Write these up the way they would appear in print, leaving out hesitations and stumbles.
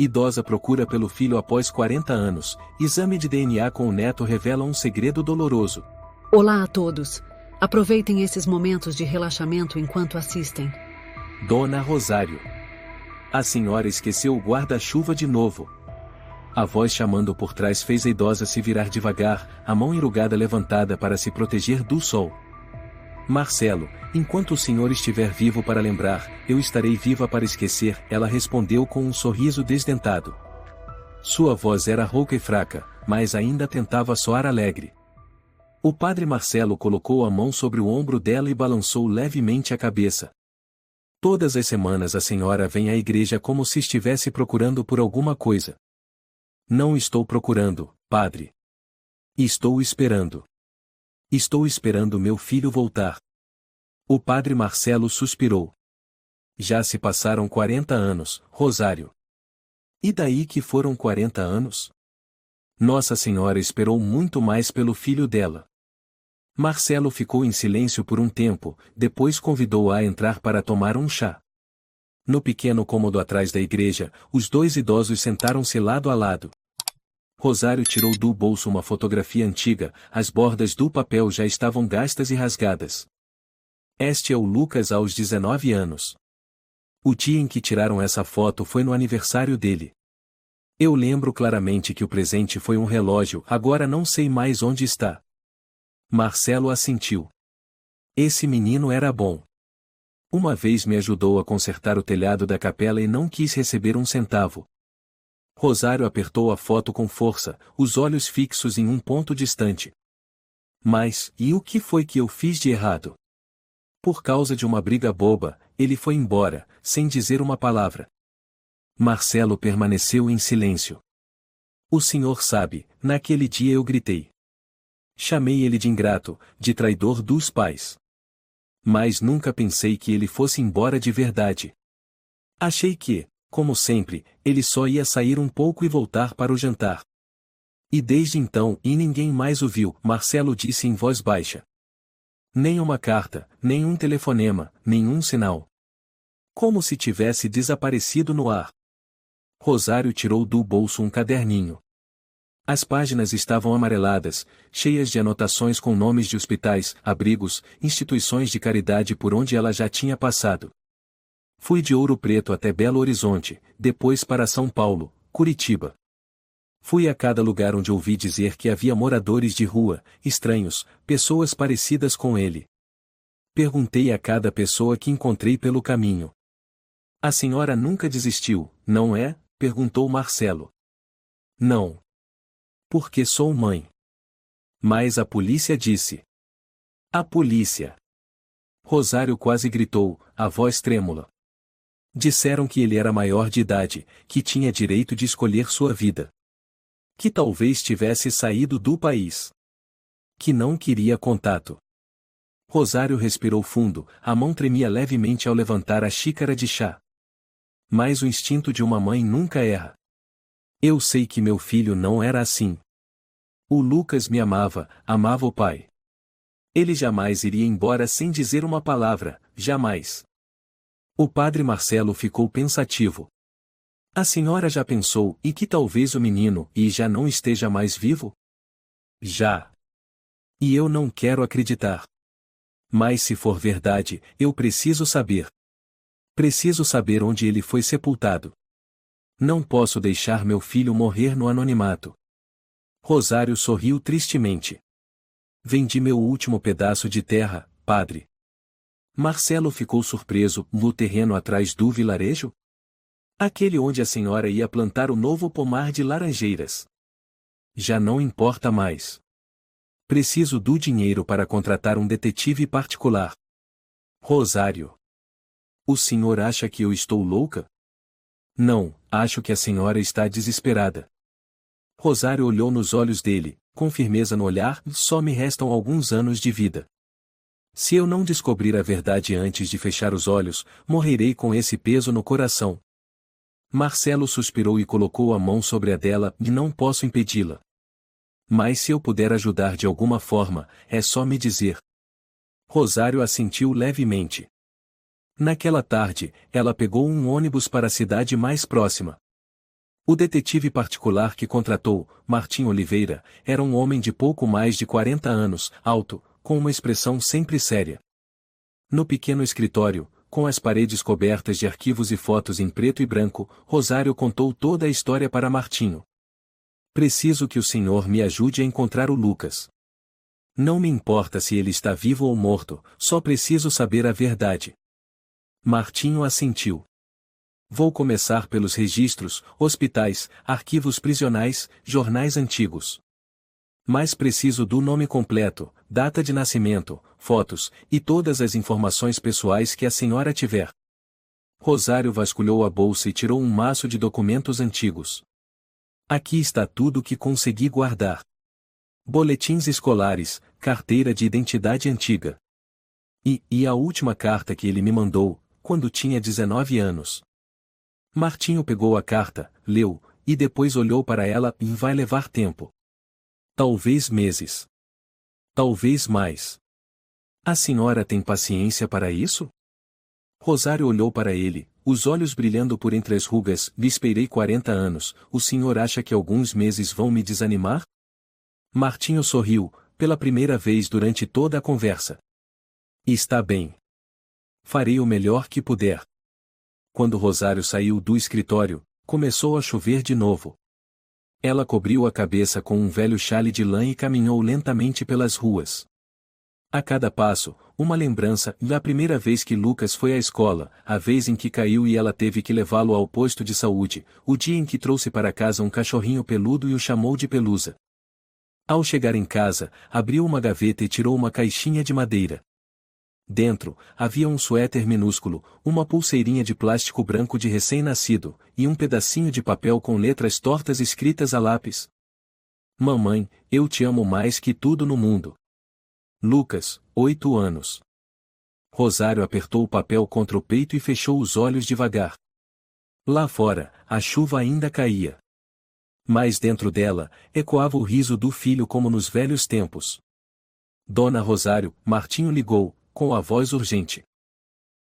Idosa procura pelo filho após 40 anos. Exame de DNA com o neto revela um segredo doloroso. Olá a todos. Aproveitem esses momentos de relaxamento enquanto assistem. Dona Rosário. A senhora esqueceu o guarda-chuva de novo. A voz chamando por trás fez a idosa se virar devagar, a mão enrugada levantada para se proteger do sol. Marcelo, enquanto o senhor estiver vivo para lembrar, eu estarei viva para esquecer, ela respondeu com um sorriso desdentado. Sua voz era rouca e fraca, mas ainda tentava soar alegre. O padre Marcelo colocou a mão sobre o ombro dela e balançou levemente a cabeça. Todas as semanas a senhora vem à igreja como se estivesse procurando por alguma coisa. Não estou procurando, padre. Estou esperando. Estou esperando meu filho voltar. O padre Marcelo suspirou. Já se passaram 40 anos, Rosário. E daí que foram 40 anos? Nossa Senhora esperou muito mais pelo filho dela. Marcelo ficou em silêncio por um tempo, depois convidou-a a entrar para tomar um chá. No pequeno cômodo atrás da igreja, os dois idosos sentaram-se lado a lado. Rosário tirou do bolso uma fotografia antiga, as bordas do papel já estavam gastas e rasgadas. Este é o Lucas aos 19 anos. O dia em que tiraram essa foto foi no aniversário dele. Eu lembro claramente que o presente foi um relógio, agora não sei mais onde está. Marcelo assentiu. Esse menino era bom. Uma vez me ajudou a consertar o telhado da capela e não quis receber um centavo. Rosário apertou a foto com força, os olhos fixos em um ponto distante. Mas, e o que foi que eu fiz de errado? Por causa de uma briga boba, ele foi embora, sem dizer uma palavra. Marcelo permaneceu em silêncio. O senhor sabe, naquele dia eu gritei. Chamei ele de ingrato, de traidor dos pais. Mas nunca pensei que ele fosse embora de verdade. Achei que, como sempre, ele só ia sair um pouco e voltar para o jantar. E desde então, ninguém mais o viu, Marcelo disse em voz baixa. Nem uma carta, nenhum telefonema, nenhum sinal. Como se tivesse desaparecido no ar. Rosário tirou do bolso um caderninho. As páginas estavam amareladas, cheias de anotações com nomes de hospitais, abrigos, instituições de caridade por onde ela já tinha passado. Fui de Ouro Preto até Belo Horizonte, depois para São Paulo, Curitiba. Fui a cada lugar onde ouvi dizer que havia moradores de rua, estranhos, pessoas parecidas com ele. Perguntei a cada pessoa que encontrei pelo caminho. A senhora nunca desistiu, não é? Perguntou Marcelo. Não. Porque sou mãe. Mas a polícia disse. A polícia. Rosário quase gritou, a voz trêmula. Disseram que ele era maior de idade, que tinha direito de escolher sua vida. Que talvez tivesse saído do país. Que não queria contato. Rosário respirou fundo, a mão tremia levemente ao levantar a xícara de chá. Mas o instinto de uma mãe nunca erra. Eu sei que meu filho não era assim. O Lucas me amava, amava o pai. Ele jamais iria embora sem dizer uma palavra, jamais. O padre Marcelo ficou pensativo. A senhora já pensou, e que talvez o menino, já não esteja mais vivo? Já. E eu não quero acreditar. Mas se for verdade, eu preciso saber. Preciso saber onde ele foi sepultado. Não posso deixar meu filho morrer no anonimato. Rosário sorriu tristemente. Vendi meu último pedaço de terra, padre. Marcelo ficou surpreso, no terreno atrás do vilarejo? Aquele onde a senhora ia plantar o novo pomar de laranjeiras. Já não importa mais. Preciso do dinheiro para contratar um detetive particular. Rosário. O senhor acha que eu estou louca? Não, acho que a senhora está desesperada. Rosário olhou nos olhos dele, com firmeza no olhar, só me restam alguns anos de vida. Se eu não descobrir a verdade antes de fechar os olhos, morrerei com esse peso no coração. Marcelo suspirou e colocou a mão sobre a dela, e não posso impedi-la. Mas se eu puder ajudar de alguma forma, é só me dizer. Rosário assentiu levemente. Naquela tarde, ela pegou um ônibus para a cidade mais próxima. O detetive particular que contratou, Martim Oliveira, era um homem de pouco mais de 40 anos, alto, com uma expressão sempre séria. No pequeno escritório, com as paredes cobertas de arquivos e fotos em preto e branco, Rosário contou toda a história para Martinho. Preciso que o senhor me ajude a encontrar o Lucas. Não me importa se ele está vivo ou morto, só preciso saber a verdade. Martinho assentiu. Vou começar pelos registros, hospitais, arquivos prisionais, jornais antigos. Mas preciso do nome completo, data de nascimento, fotos, e todas as informações pessoais que a senhora tiver. Rosário vasculhou a bolsa e tirou um maço de documentos antigos. Aqui está tudo o que consegui guardar. Boletins escolares, carteira de identidade antiga. E a última carta que ele me mandou, quando tinha 19 anos. Martinho pegou a carta, leu, e depois olhou para ela e vai levar tempo. Talvez meses. Talvez mais. A senhora tem paciência para isso? Rosário olhou para ele, os olhos brilhando por entre as rugas. Lhe esperei 40 anos, o senhor acha que alguns meses vão me desanimar? Martinho sorriu, pela primeira vez durante toda a conversa. Está bem. Farei o melhor que puder. Quando Rosário saiu do escritório, começou a chover de novo. Ela cobriu a cabeça com um velho chale de lã e caminhou lentamente pelas ruas. A cada passo, uma lembrança, da primeira vez que Lucas foi à escola, a vez em que caiu e ela teve que levá-lo ao posto de saúde, o dia em que trouxe para casa um cachorrinho peludo e o chamou de Pelusa. Ao chegar em casa, abriu uma gaveta e tirou uma caixinha de madeira. Dentro, havia um suéter minúsculo, uma pulseirinha de plástico branco de recém-nascido, e um pedacinho de papel com letras tortas escritas a lápis. Mamãe, eu te amo mais que tudo no mundo. Lucas, 8 anos. Rosário apertou o papel contra o peito e fechou os olhos devagar. Lá fora, a chuva ainda caía. Mas dentro dela, ecoava o riso do filho como nos velhos tempos. Dona Rosário, Martinho ligou, com a voz urgente.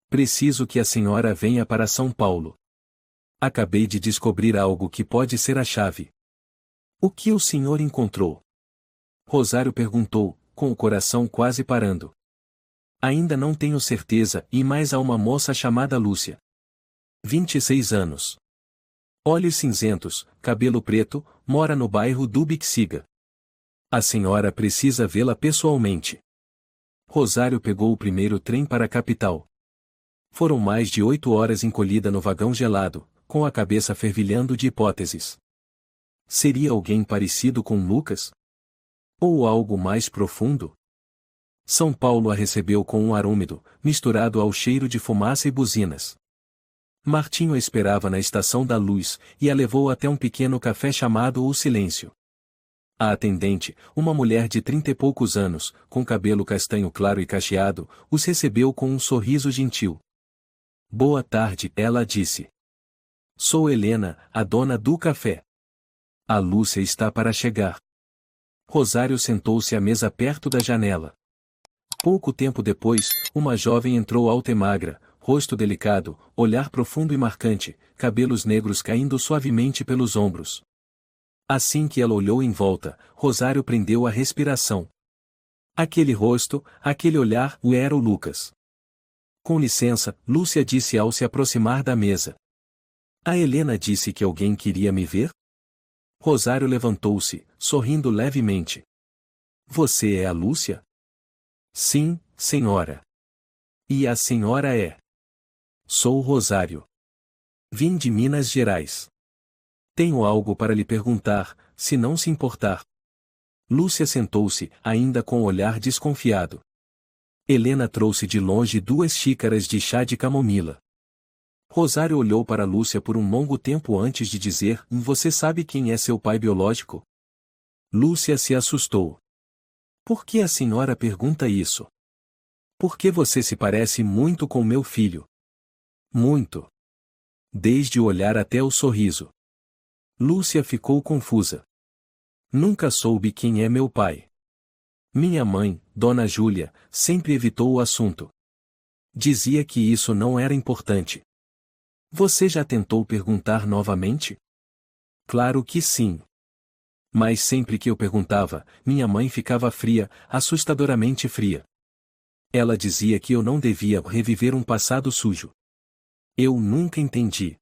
Preciso que a senhora venha para São Paulo. Acabei de descobrir algo que pode ser a chave. O que o senhor encontrou? Rosário perguntou, com o coração quase parando. Ainda não tenho certeza, e mais há uma moça chamada Lúcia. 26 anos. Olhos cinzentos, cabelo preto, mora no bairro do Bixiga. A senhora precisa vê-la pessoalmente. Rosário pegou o primeiro trem para a capital. Foram mais de 8 horas encolhida no vagão gelado, com a cabeça fervilhando de hipóteses. Seria alguém parecido com Lucas? Ou algo mais profundo? São Paulo a recebeu com um ar úmido, misturado ao cheiro de fumaça e buzinas. Martinho a esperava na Estação da Luz, e a levou até um pequeno café chamado O Silêncio. A atendente, uma mulher de 30 e poucos anos, com cabelo castanho claro e cacheado, os recebeu com um sorriso gentil. Boa tarde, ela disse. Sou Helena, a dona do café. A Lúcia está para chegar. Rosário sentou-se à mesa perto da janela. Pouco tempo depois, uma jovem entrou alta e magra, rosto delicado, olhar profundo e marcante, cabelos negros caindo suavemente pelos ombros. Assim que ela olhou em volta, Rosário prendeu a respiração. Aquele rosto, aquele olhar, era o Lucas. Com licença, Lúcia disse ao se aproximar da mesa. A Helena disse que alguém queria me ver? Rosário levantou-se, sorrindo levemente. Você é a Lúcia? Sim, senhora. E a senhora é? Sou Rosário. Vim de Minas Gerais. Tenho algo para lhe perguntar, se não se importar. Lúcia sentou-se, ainda com o olhar desconfiado. Helena trouxe de longe 2 xícaras de chá de camomila. Rosário olhou para Lúcia por um longo tempo antes de dizer: Você sabe quem é seu pai biológico? Lúcia se assustou. Por que a senhora pergunta isso? Porque você se parece muito com meu filho. Muito. Desde o olhar até o sorriso. Lúcia ficou confusa. Nunca soube quem é meu pai. Minha mãe, Dona Júlia, sempre evitou o assunto. Dizia que isso não era importante. Você já tentou perguntar novamente? Claro que sim. Mas sempre que eu perguntava, minha mãe ficava fria, assustadoramente fria. Ela dizia que eu não devia reviver um passado sujo. Eu nunca entendi.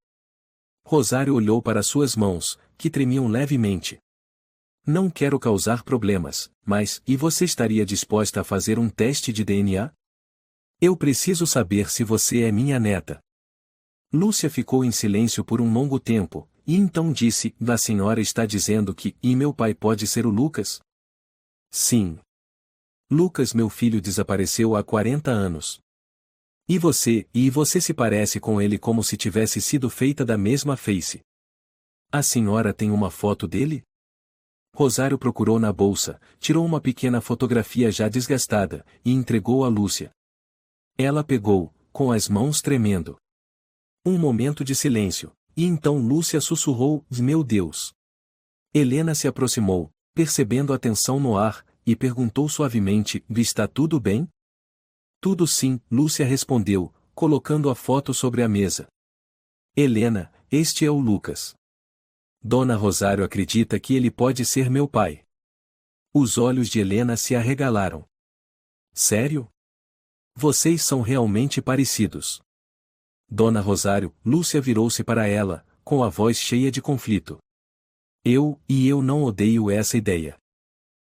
Rosário olhou para suas mãos, que tremiam levemente. Não quero causar problemas, mas, e você estaria disposta a fazer um teste de DNA? Eu preciso saber se você é minha neta. Lúcia ficou em silêncio por um longo tempo, e então disse: A senhora está dizendo que, e meu pai pode ser o Lucas? Sim. Lucas, meu filho, desapareceu há 40 anos. E você se parece com ele como se tivesse sido feita da mesma face. A senhora tem uma foto dele? Rosário procurou na bolsa, tirou uma pequena fotografia já desgastada, e entregou a Lúcia. Ela pegou, com as mãos tremendo. Um momento de silêncio, e então Lúcia sussurrou: Meu Deus! Helena se aproximou, percebendo a tensão no ar, e perguntou suavemente: Está tudo bem? Tudo sim, Lúcia respondeu, colocando a foto sobre a mesa. Helena, este é o Lucas. Dona Rosário acredita que ele pode ser meu pai. Os olhos de Helena se arregalaram. Sério? Vocês são realmente parecidos. Dona Rosário, Lúcia virou-se para ela, com a voz cheia de conflito. Eu não odeio essa ideia.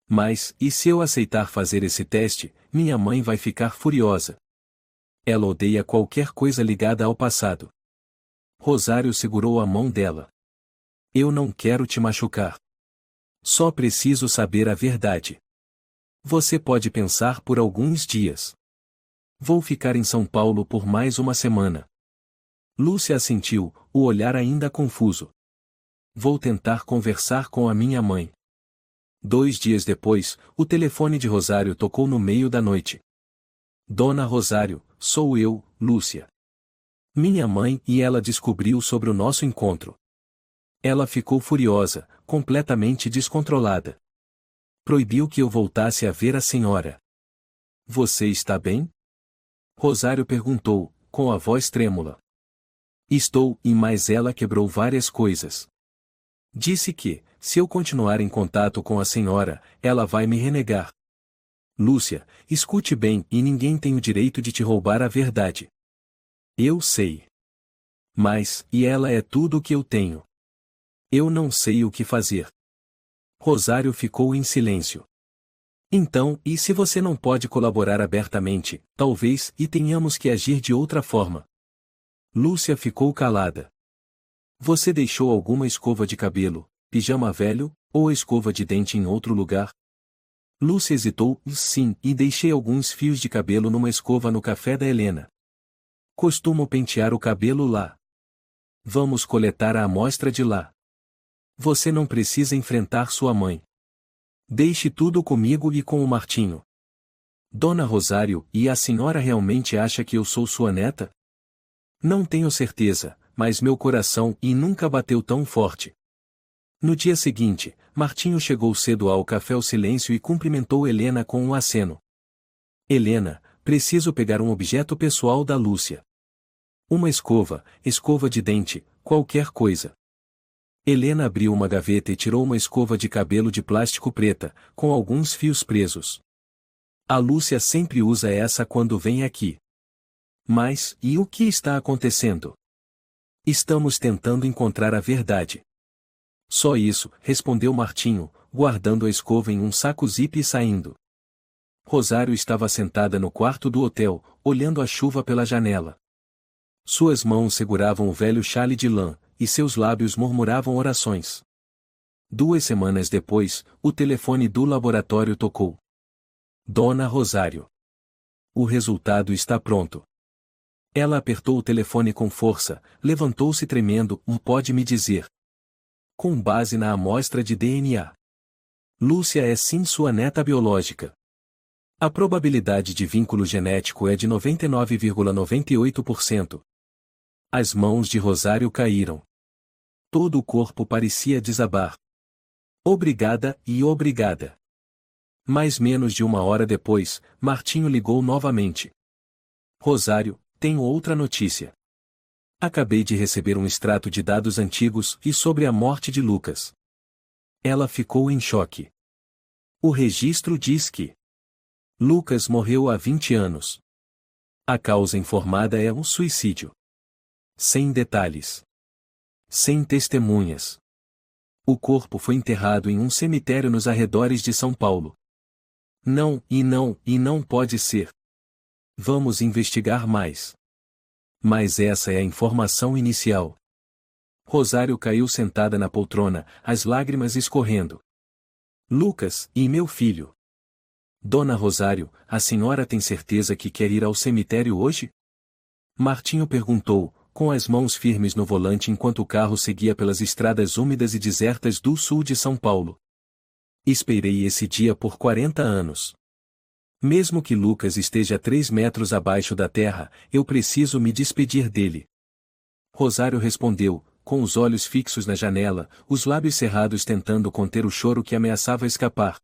Mas, e se eu aceitar fazer esse teste, minha mãe vai ficar furiosa. Ela odeia qualquer coisa ligada ao passado. Rosário segurou a mão dela. Eu não quero te machucar. Só preciso saber a verdade. Você pode pensar por alguns dias. Vou ficar em São Paulo por mais uma semana. Lúcia assentiu, o olhar ainda confuso. Vou tentar conversar com a minha mãe. 2 dias depois, o telefone de Rosário tocou no meio da noite. Dona Rosário, sou eu, Lúcia. Minha mãe, e ela descobriu sobre o nosso encontro. Ela ficou furiosa, completamente descontrolada. Proibiu que eu voltasse a ver a senhora. Você está bem? Rosário perguntou, com a voz trêmula. Estou, mas ela quebrou várias coisas. Disse que, se eu continuar em contato com a senhora, ela vai me renegar. Lúcia, escute bem, e ninguém tem o direito de te roubar a verdade. Eu sei. Mas, e ela é tudo o que eu tenho. Eu não sei o que fazer. Rosário ficou em silêncio. Então, e se você não pode colaborar abertamente, talvez, e tenhamos que agir de outra forma? Lúcia ficou calada. Você deixou alguma escova de cabelo, pijama velho, ou escova de dente em outro lugar? Lúcia hesitou: Sim, e deixei alguns fios de cabelo numa escova no café da Helena. Costumo pentear o cabelo lá. Vamos coletar a amostra de lá. Você não precisa enfrentar sua mãe. Deixe tudo comigo e com o Martinho. Dona Rosário, e a senhora realmente acha que eu sou sua neta? Não tenho certeza, mas meu coração nunca bateu tão forte. No dia seguinte, Martinho chegou cedo ao Café O Silêncio e cumprimentou Helena com um aceno. Helena, preciso pegar um objeto pessoal da Lúcia. Uma escova de dente, qualquer coisa. Helena abriu uma gaveta e tirou uma escova de cabelo de plástico preta, com alguns fios presos. A Lúcia sempre usa essa quando vem aqui. Mas, e o que está acontecendo? Estamos tentando encontrar a verdade. Só isso, respondeu Martinho, guardando a escova em um saco zip e saindo. Rosário estava sentada no quarto do hotel, olhando a chuva pela janela. Suas mãos seguravam o velho chale de lã, e seus lábios murmuravam orações. 2 semanas depois, o telefone do laboratório tocou. Dona Rosário. O resultado está pronto. Ela apertou o telefone com força, levantou-se tremendo: Pode me dizer? Com base na amostra de DNA. Lúcia é sim sua neta biológica. A probabilidade de vínculo genético é de 99,98%. As mãos de Rosário caíram. Todo o corpo parecia desabar. Obrigada e obrigada. Mais menos de 1 hora depois, Martinho ligou novamente. Rosário, tenho outra notícia. Acabei de receber um extrato de dados antigos e sobre a morte de Lucas. Ela ficou em choque. O registro diz que Lucas morreu há 20 anos. A causa informada é um suicídio. Sem detalhes. Sem testemunhas. O corpo foi enterrado em um cemitério nos arredores de São Paulo. Não pode ser. Vamos investigar mais. Mas essa é a informação inicial. Rosário caiu sentada na poltrona, as lágrimas escorrendo. Lucas, e meu filho? Dona Rosário, a senhora tem certeza que quer ir ao cemitério hoje? Martinho perguntou, com as mãos firmes no volante enquanto o carro seguia pelas estradas úmidas e desertas do sul de São Paulo. Esperei esse dia por 40 anos. Mesmo que Lucas esteja 3 metros abaixo da terra, eu preciso me despedir dele. Rosário respondeu, com os olhos fixos na janela, os lábios cerrados tentando conter o choro que ameaçava escapar.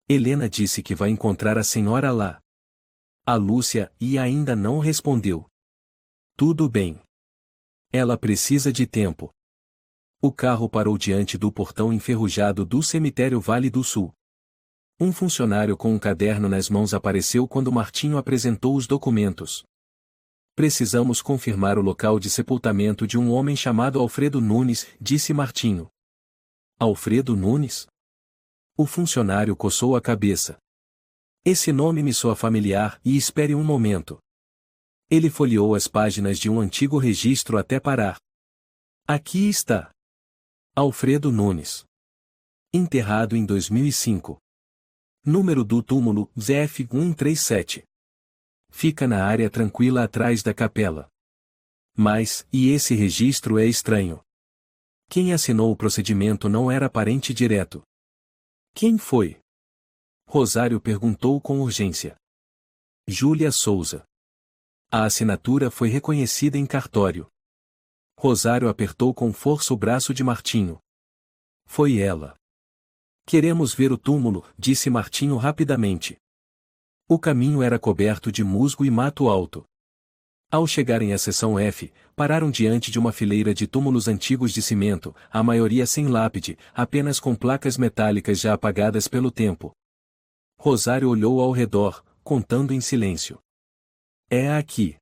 Helena disse que vai encontrar a senhora lá. A Lúcia ainda não respondeu. Tudo bem. Ela precisa de tempo. O carro parou diante do portão enferrujado do cemitério Vale do Sul. Um funcionário com um caderno nas mãos apareceu quando Martinho apresentou os documentos. Precisamos confirmar o local de sepultamento de um homem chamado Alfredo Nunes, disse Martinho. Alfredo Nunes? O funcionário coçou a cabeça. Esse nome me soa familiar, e espere um momento. Ele folheou as páginas de um antigo registro até parar. Aqui está. Alfredo Nunes. Enterrado em 2005. Número do túmulo, ZF137. Fica na área tranquila atrás da capela. Mas, e esse registro é estranho. Quem assinou o procedimento não era parente direto. Quem foi? Rosário perguntou com urgência. Júlia Souza. A assinatura foi reconhecida em cartório. Rosário apertou com força o braço de Martinho. Foi ela. Queremos ver o túmulo, disse Martinho rapidamente. O caminho era coberto de musgo e mato alto. Ao chegarem à seção F, pararam diante de uma fileira de túmulos antigos de cimento, a maioria sem lápide, apenas com placas metálicas já apagadas pelo tempo. Rosário olhou ao redor, contando em silêncio. É aqui.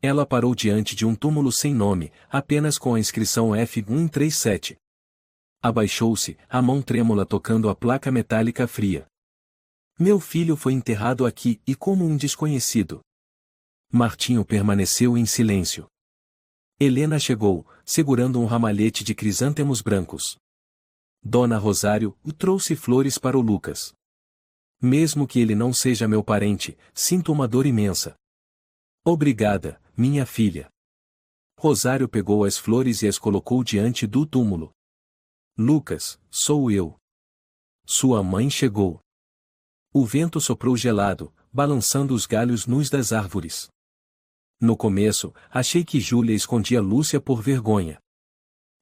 Ela parou diante de um túmulo sem nome, apenas com a inscrição F137. Abaixou-se, a mão trêmula tocando a placa metálica fria. Meu filho foi enterrado aqui, e como um desconhecido. Martinho permaneceu em silêncio. Helena chegou, segurando um ramalhete de crisântemos brancos. Dona Rosário trouxe flores para o Lucas. Mesmo que ele não seja meu parente, sinto uma dor imensa. Obrigada, minha filha. Rosário pegou as flores e as colocou diante do túmulo. Lucas, sou eu. Sua mãe chegou. O vento soprou gelado, balançando os galhos nus das árvores. No começo, achei que Júlia escondia Lúcia por vergonha.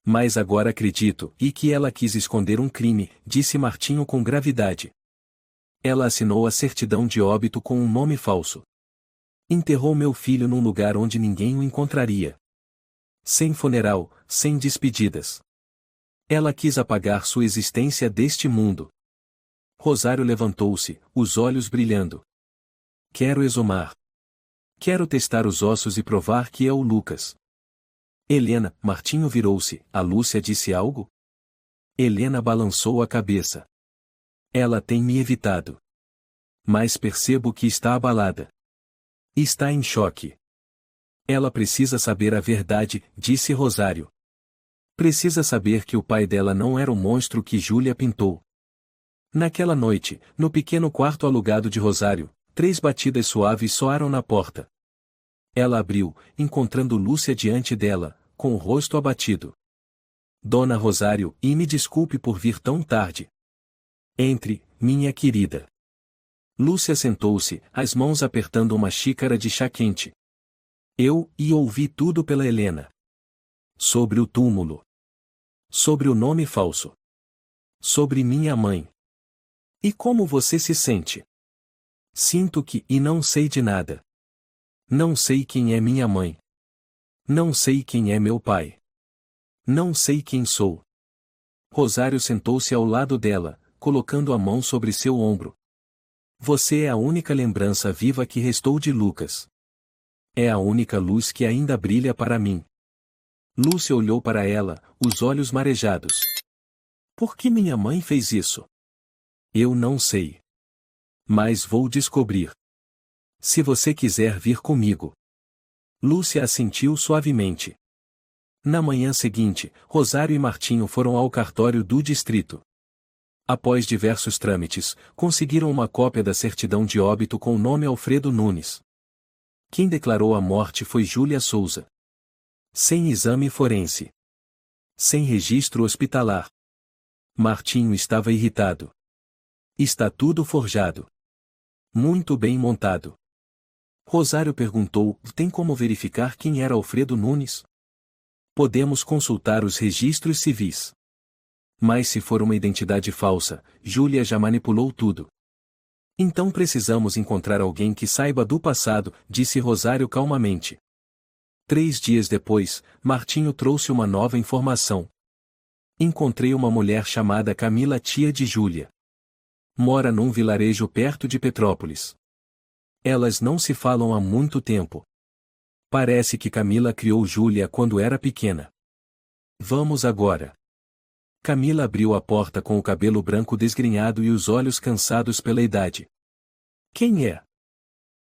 Mas agora acredito, e que ela quis esconder um crime, disse Martinho com gravidade. Ela assinou a certidão de óbito com um nome falso. Enterrou meu filho num lugar onde ninguém o encontraria. Sem funeral, sem despedidas. Ela quis apagar sua existência deste mundo. Rosário levantou-se, os olhos brilhando. Quero exumar. Quero testar os ossos e provar que é o Lucas. Helena, Martinho virou-se, a Lúcia disse algo? Helena balançou a cabeça. Ela tem me evitado. Mas percebo que está abalada. Está em choque. Ela precisa saber a verdade, disse Rosário. Precisa saber que o pai dela não era o monstro que Júlia pintou. Naquela noite, no pequeno quarto alugado de Rosário, 3 batidas suaves soaram na porta. Ela abriu, encontrando Lúcia diante dela, com o rosto abatido. Dona Rosário, e me desculpe por vir tão tarde. Entre, minha querida. Lúcia sentou-se, as mãos apertando uma xícara de chá quente. Eu ouvi tudo pela Helena. Sobre o túmulo. Sobre o nome falso. Sobre minha mãe. E como você se sente? Sinto que, e não sei de nada. Não sei quem é minha mãe. Não sei quem é meu pai. Não sei quem sou. Rosário sentou-se ao lado dela, colocando a mão sobre seu ombro. Você é a única lembrança viva que restou de Lucas. É a única luz que ainda brilha para mim. Lúcia olhou para ela, os olhos marejados. Por que minha mãe fez isso? Eu não sei. Mas vou descobrir. Se você quiser vir comigo. Lúcia assentiu suavemente. Na manhã seguinte, Rosário e Martinho foram ao cartório do distrito. Após diversos trâmites, conseguiram uma cópia da certidão de óbito com o nome Alfredo Nunes. Quem declarou a morte foi Júlia Souza. Sem exame forense. Sem registro hospitalar. Martinho estava irritado. Está tudo forjado. Muito bem montado. Rosário perguntou: tem como verificar quem era Alfredo Nunes? Podemos consultar os registros civis. Mas se for uma identidade falsa, Júlia já manipulou tudo. Então precisamos encontrar alguém que saiba do passado, disse Rosário calmamente. 3 dias depois, Martinho trouxe uma nova informação. Encontrei uma mulher chamada Camila, tia de Júlia. Mora num vilarejo perto de Petrópolis. Elas não se falam há muito tempo. Parece que Camila criou Júlia quando era pequena. Vamos agora. Camila abriu a porta com o cabelo branco desgrenhado e os olhos cansados pela idade. Quem é?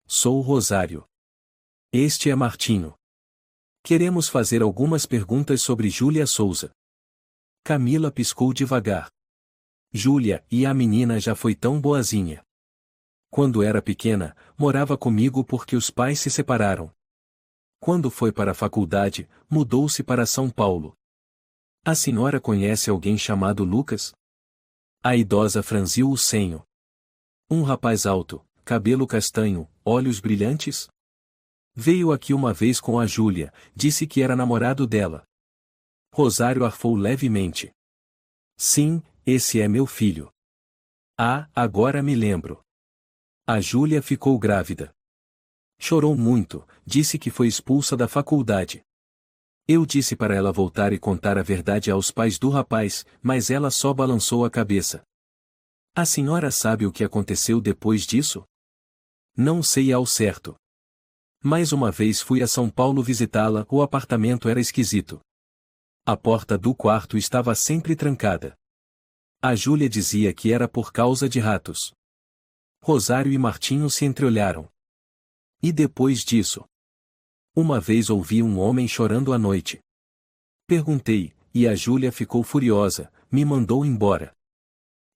Sou Rosário. Este é Martinho. Queremos fazer algumas perguntas sobre Júlia Souza. Camila piscou devagar. Júlia, e a menina já foi tão boazinha. Quando era pequena, morava comigo porque os pais se separaram. Quando foi para a faculdade, mudou-se para São Paulo. A senhora conhece alguém chamado Lucas? A idosa franziu o senho. Um rapaz alto, cabelo castanho, olhos brilhantes? Veio aqui uma vez com a Júlia, disse que era namorado dela. Rosário arfou levemente. Sim, esse é meu filho. Ah, agora me lembro. A Júlia ficou grávida. Chorou muito, disse que foi expulsa da faculdade. Eu disse para ela voltar e contar a verdade aos pais do rapaz, mas ela só balançou a cabeça. A senhora sabe o que aconteceu depois disso? Não sei ao certo. Mais uma vez fui a São Paulo visitá-la, o apartamento era esquisito. A porta do quarto estava sempre trancada. A Júlia dizia que era por causa de ratos. Rosário e Martinho se entreolharam. E depois disso? Uma vez ouvi um homem chorando à noite. Perguntei, e a Júlia ficou furiosa, me mandou embora.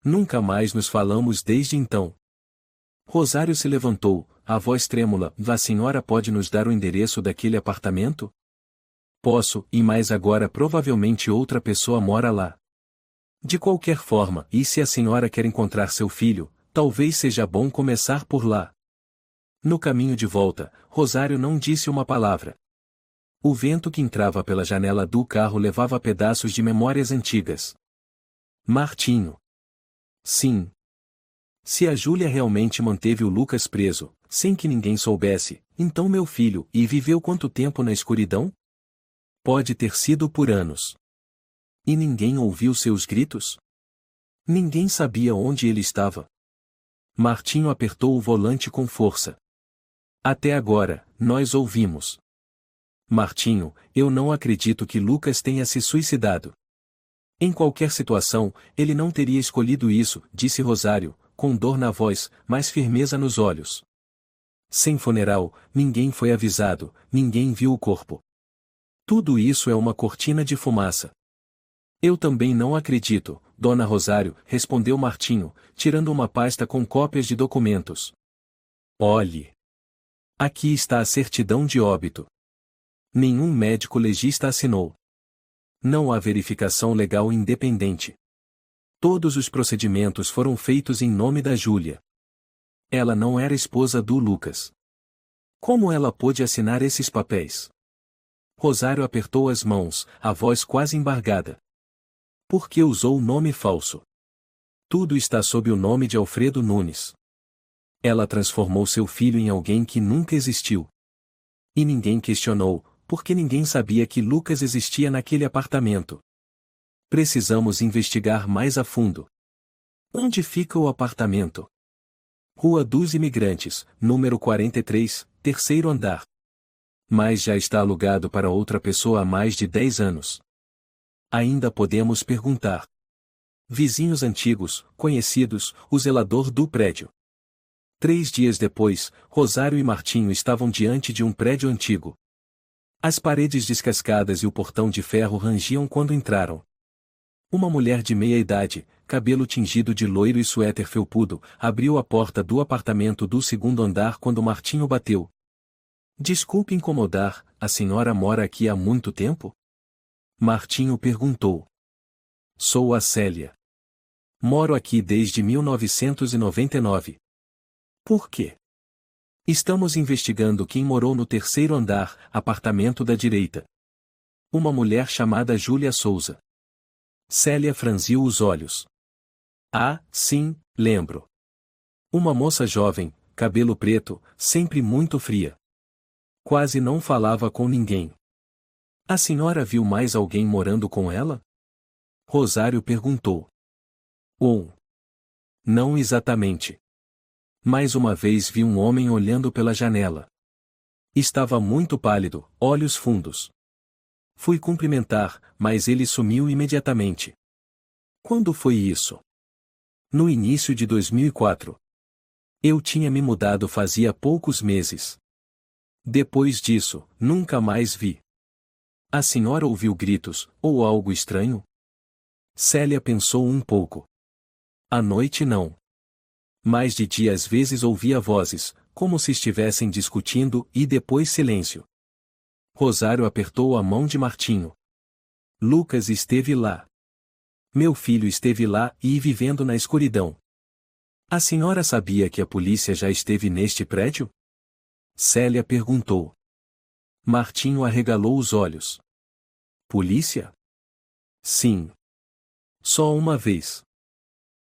Nunca mais nos falamos desde então. Rosário se levantou, a voz trêmula: a senhora pode nos dar o endereço daquele apartamento? Posso, e mais agora provavelmente outra pessoa mora lá. De qualquer forma, e se a senhora quer encontrar seu filho, talvez seja bom começar por lá. No caminho de volta, Rosário não disse uma palavra. O vento que entrava pela janela do carro levava pedaços de memórias antigas. Martinho. Sim. Se a Júlia realmente manteve o Lucas preso, sem que ninguém soubesse, então meu filho, e viveu quanto tempo na escuridão? Pode ter sido por anos. E ninguém ouviu seus gritos? Ninguém sabia onde ele estava. Martinho apertou o volante com força. Até agora, nós ouvimos. Martinho, eu não acredito que Lucas tenha se suicidado. Em qualquer situação, ele não teria escolhido isso, disse Rosário, com dor na voz, mas firmeza nos olhos. Sem funeral, ninguém foi avisado, ninguém viu o corpo. Tudo isso é uma cortina de fumaça. Eu também não acredito, Dona Rosário, respondeu Martinho, tirando uma pasta com cópias de documentos. Olhe. Aqui está a certidão de óbito. Nenhum médico legista assinou. Não há verificação legal independente. Todos os procedimentos foram feitos em nome da Júlia. Ela não era esposa do Lucas. Como ela pôde assinar esses papéis? Rosário apertou as mãos, a voz quase embargada. Por que usou nome falso? Tudo está sob o nome de Alfredo Nunes. Ela transformou seu filho em alguém que nunca existiu. E ninguém questionou, porque ninguém sabia que Lucas existia naquele apartamento. Precisamos investigar mais a fundo. Onde fica o apartamento? Rua dos Imigrantes, número 43, terceiro andar. Mas já está alugado para outra pessoa há mais de 10 anos. Ainda podemos perguntar. Vizinhos antigos, conhecidos, o zelador do prédio. 3 dias depois, Rosário e Martinho estavam diante de um prédio antigo. As paredes descascadas e o portão de ferro rangiam quando entraram. Uma mulher de meia idade, cabelo tingido de loiro e suéter felpudo, abriu a porta do apartamento do segundo andar quando Martinho bateu. Desculpe incomodar, a senhora mora aqui há muito tempo? Martinho perguntou. Sou a Célia. Moro aqui desde 1999. Por quê? Estamos investigando quem morou no terceiro andar, apartamento da direita. Uma mulher chamada Júlia Souza. Célia franziu os olhos. Ah, sim, lembro. Uma moça jovem, cabelo preto, sempre muito fria. Quase não falava com ninguém. A senhora viu mais alguém morando com ela? Rosário perguntou. Não exatamente. Mais uma vez vi um homem olhando pela janela. Estava muito pálido, olhos fundos. Fui cumprimentar, mas ele sumiu imediatamente. Quando foi isso? No início de 2004. Eu tinha me mudado fazia poucos meses. Depois disso, nunca mais vi. A senhora ouviu gritos, ou algo estranho? Célia pensou um pouco. À noite não. Mas de dia às vezes ouvia vozes, como se estivessem discutindo, e depois silêncio. Rosário apertou a mão de Martinho. Lucas esteve lá. Meu filho esteve lá e vivendo na escuridão. A senhora sabia que a polícia já esteve neste prédio? Célia perguntou. Martinho arregalou os olhos. Polícia? Sim. Só uma vez.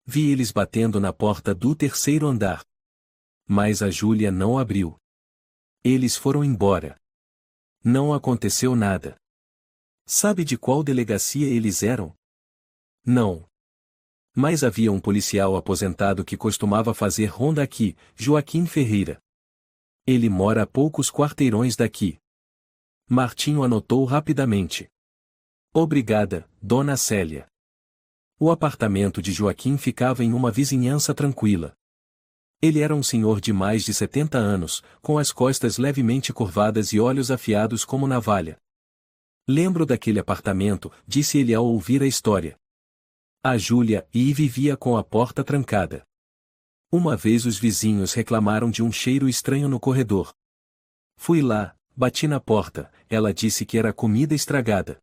Vi eles batendo na porta do terceiro andar. Mas a Júlia não abriu. Eles foram embora. Não aconteceu nada. Sabe de qual delegacia eles eram? Não. Mas havia um policial aposentado que costumava fazer ronda aqui, Joaquim Ferreira. Ele mora a poucos quarteirões daqui. Martinho anotou rapidamente. Obrigada, dona Célia. O apartamento de Joaquim ficava em uma vizinhança tranquila. Ele era um senhor de mais de 70 anos, com as costas levemente curvadas e olhos afiados como navalha. Lembro daquele apartamento, disse ele ao ouvir a história. A Júlia vivia com a porta trancada. Uma vez os vizinhos reclamaram de um cheiro estranho no corredor. Fui lá, bati na porta, ela disse que era comida estragada.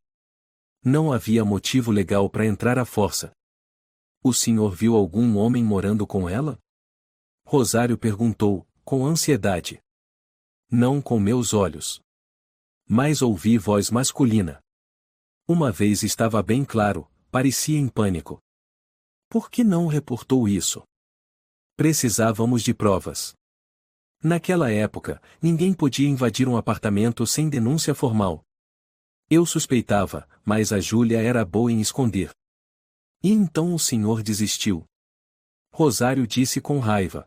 Não havia motivo legal para entrar à força. O senhor viu algum homem morando com ela? Rosário perguntou, com ansiedade. Não com meus olhos. Mas ouvi voz masculina. Uma vez estava bem claro, parecia em pânico. Por que não reportou isso? Precisávamos de provas. Naquela época, ninguém podia invadir um apartamento sem denúncia formal. Eu suspeitava, mas a Júlia era boa em esconder. E então o senhor desistiu. Rosário disse com raiva.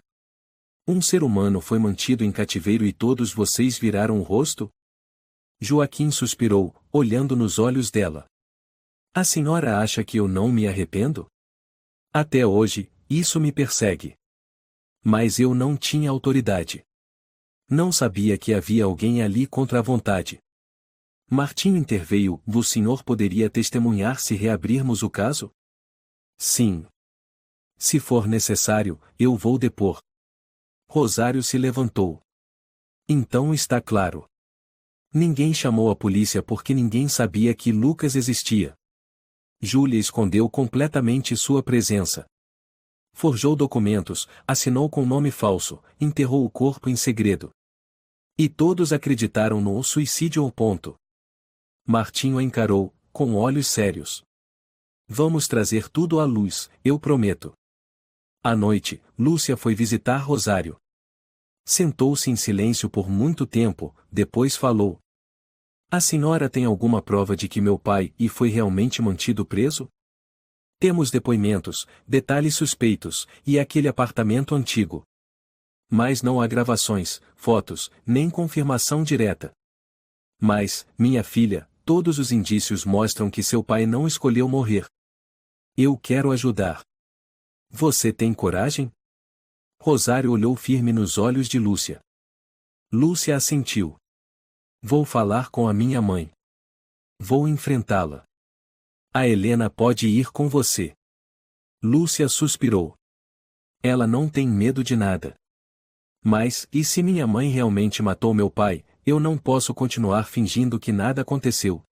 Um ser humano foi mantido em cativeiro e todos vocês viraram o rosto? Joaquim suspirou, olhando nos olhos dela. A senhora acha que eu não me arrependo? Até hoje, isso me persegue. Mas eu não tinha autoridade. Não sabia que havia alguém ali contra a vontade. Martinho interveio, o senhor poderia testemunhar se reabrirmos o caso? Sim. Se for necessário, eu vou depor. Rosário se levantou. Então está claro. Ninguém chamou a polícia porque ninguém sabia que Lucas existia. Júlia escondeu completamente sua presença. Forjou documentos, assinou com nome falso, enterrou o corpo em segredo. E todos acreditaram no suicídio ao ponto. Martinho a encarou, com olhos sérios. Vamos trazer tudo à luz, eu prometo. À noite, Lúcia foi visitar Rosário. Sentou-se em silêncio por muito tempo, depois falou. A senhora tem alguma prova de que meu pai foi realmente mantido preso? Temos depoimentos, detalhes suspeitos, e aquele apartamento antigo. Mas não há gravações, fotos, nem confirmação direta. Mas, minha filha, todos os indícios mostram que seu pai não escolheu morrer. Eu quero ajudar. Você tem coragem? Rosário olhou firme nos olhos de Lúcia. Lúcia assentiu. Vou falar com a minha mãe. Vou enfrentá-la. A Helena pode ir com você. Lúcia suspirou. Ela não tem medo de nada. Mas, e se minha mãe realmente matou meu pai, eu não posso continuar fingindo que nada aconteceu.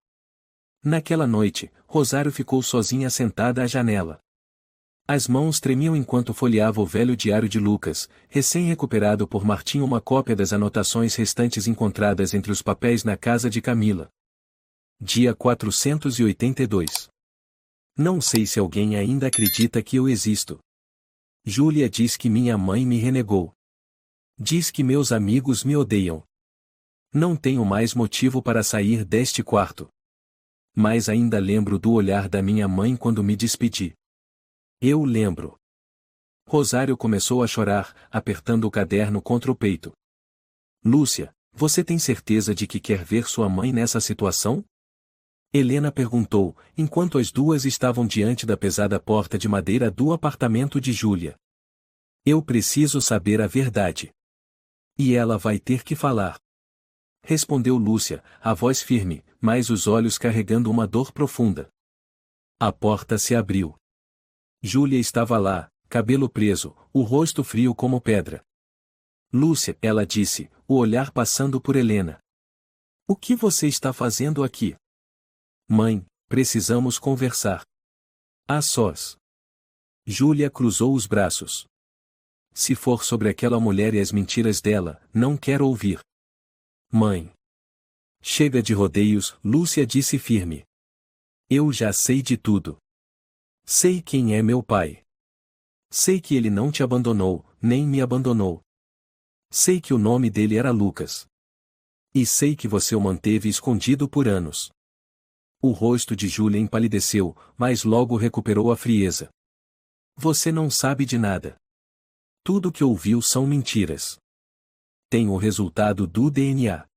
Naquela noite, Rosário ficou sozinha sentada à janela. As mãos tremiam enquanto folheava o velho diário de Lucas, recém-recuperado por Martim, uma cópia das anotações restantes encontradas entre os papéis na casa de Camila. Dia 482. Não sei se alguém ainda acredita que eu existo. Júlia diz que minha mãe me renegou. Diz que meus amigos me odeiam. Não tenho mais motivo para sair deste quarto. Mas ainda lembro do olhar da minha mãe quando me despedi. Eu lembro. Rosário começou a chorar, apertando o caderno contra o peito. Lúcia, você tem certeza de que quer ver sua mãe nessa situação? Helena perguntou, enquanto as duas estavam diante da pesada porta de madeira do apartamento de Júlia. Eu preciso saber a verdade. E ela vai ter que falar. Respondeu Lúcia, a voz firme, mas os olhos carregando uma dor profunda. A porta se abriu. Júlia estava lá, cabelo preso, o rosto frio como pedra. Lúcia, ela disse, o olhar passando por Helena. O que você está fazendo aqui? Mãe, precisamos conversar. A sós. Júlia cruzou os braços. Se for sobre aquela mulher e as mentiras dela, não quero ouvir. Mãe. Chega de rodeios, Lúcia disse firme. Eu já sei de tudo. Sei quem é meu pai. Sei que ele não te abandonou, nem me abandonou. Sei que o nome dele era Lucas. E sei que você o manteve escondido por anos. O rosto de Júlia empalideceu, mas logo recuperou a frieza. Você não sabe de nada. Tudo que ouviu são mentiras. Tenho o resultado do DNA.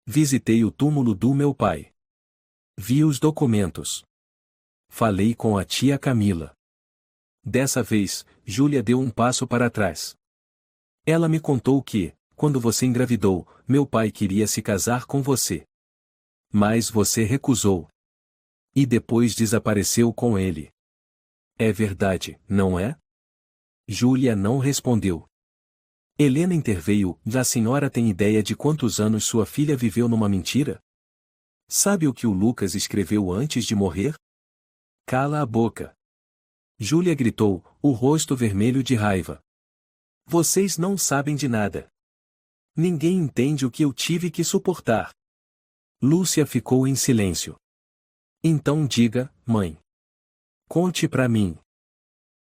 Visitei o túmulo do meu pai. Vi os documentos. Falei com a tia Camila. Dessa vez, Júlia deu um passo para trás. Ela me contou que, quando você engravidou, meu pai queria se casar com você. Mas você recusou. E depois desapareceu com ele. É verdade, não é? Júlia não respondeu. Helena interveio, a senhora tem ideia de quantos anos sua filha viveu numa mentira? Sabe o que o Lucas escreveu antes de morrer? Cala a boca. Júlia gritou, o rosto vermelho de raiva. Vocês não sabem de nada. Ninguém entende o que eu tive que suportar. Lúcia ficou em silêncio. Então diga, mãe. Conte pra mim.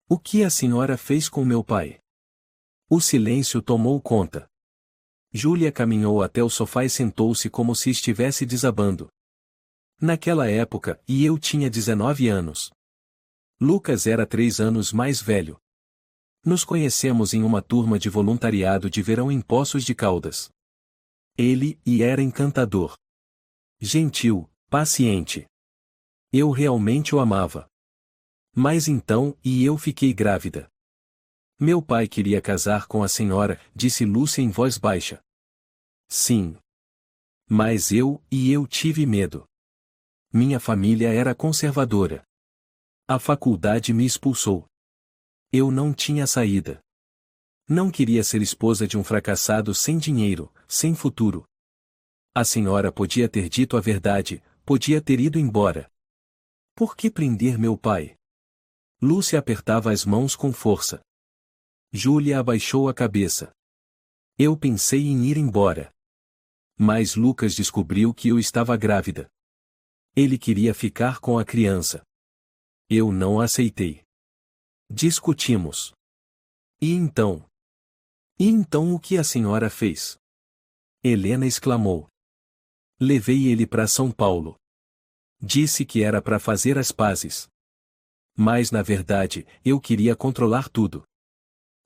O que a senhora fez com meu pai? O silêncio tomou conta. Júlia caminhou até o sofá e sentou-se como se estivesse desabando. Naquela época, eu tinha 19 anos. Lucas era 3 anos mais velho. Nos conhecemos em uma turma de voluntariado de verão em Poços de Caldas. Ele era encantador. Gentil, paciente. Eu realmente o amava. Mas então, eu fiquei grávida. Meu pai queria casar com a senhora, disse Lúcia em voz baixa. Sim. Mas eu tive medo. Minha família era conservadora. A faculdade me expulsou. Eu não tinha saída. Não queria ser esposa de um fracassado sem dinheiro, sem futuro. A senhora podia ter dito a verdade, podia ter ido embora. Por que prender meu pai? Lúcia apertava as mãos com força. Júlia abaixou a cabeça. Eu pensei em ir embora. Mas Lucas descobriu que eu estava grávida. Ele queria ficar com a criança. Eu não aceitei. Discutimos. E então? E então o que a senhora fez? Helena exclamou. Levei ele para São Paulo. Disse que era para fazer as pazes. Mas na verdade, eu queria controlar tudo.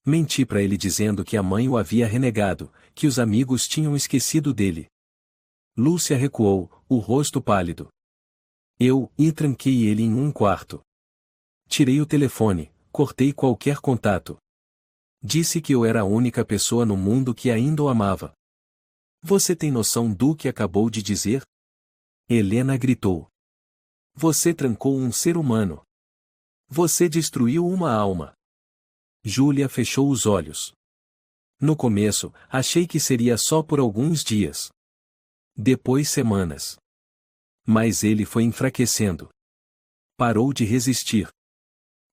Menti para ele dizendo que a mãe o havia renegado, que os amigos tinham esquecido dele. Lúcia recuou, o rosto pálido. Eu tranquei ele em um quarto. Tirei o telefone, cortei qualquer contato. Disse que eu era a única pessoa no mundo que ainda o amava. Você tem noção do que acabou de dizer? Helena gritou. Você trancou um ser humano. Você destruiu uma alma. Júlia fechou os olhos. No começo, achei que seria só por alguns dias. Depois semanas. Mas ele foi enfraquecendo. Parou de resistir.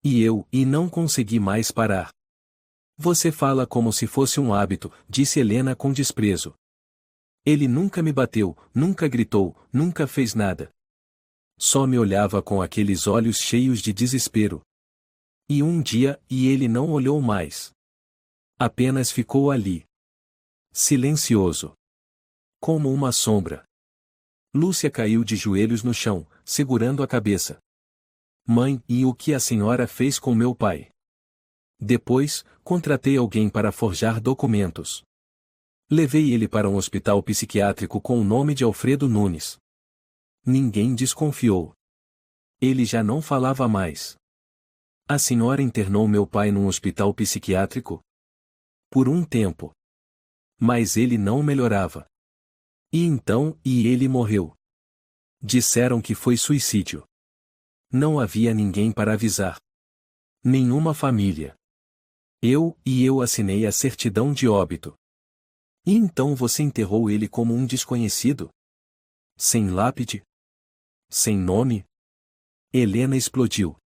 E não consegui mais parar. Você fala como se fosse um hábito, disse Helena com desprezo. Ele nunca me bateu, nunca gritou, nunca fez nada. Só me olhava com aqueles olhos cheios de desespero. E um dia, ele não olhou mais. Apenas ficou ali. Silencioso. Como uma sombra. Lúcia caiu de joelhos no chão, segurando a cabeça. Mãe, e o que a senhora fez com meu pai? Depois, contratei alguém para forjar documentos. Levei ele para um hospital psiquiátrico com o nome de Alfredo Nunes. Ninguém desconfiou. Ele já não falava mais. A senhora internou meu pai num hospital psiquiátrico? Por um tempo. Mas ele não melhorava. E então, ele morreu. Disseram que foi suicídio. Não havia ninguém para avisar. Nenhuma família. Eu assinei a certidão de óbito. E então você enterrou ele como um desconhecido? Sem lápide? Sem nome? Helena explodiu.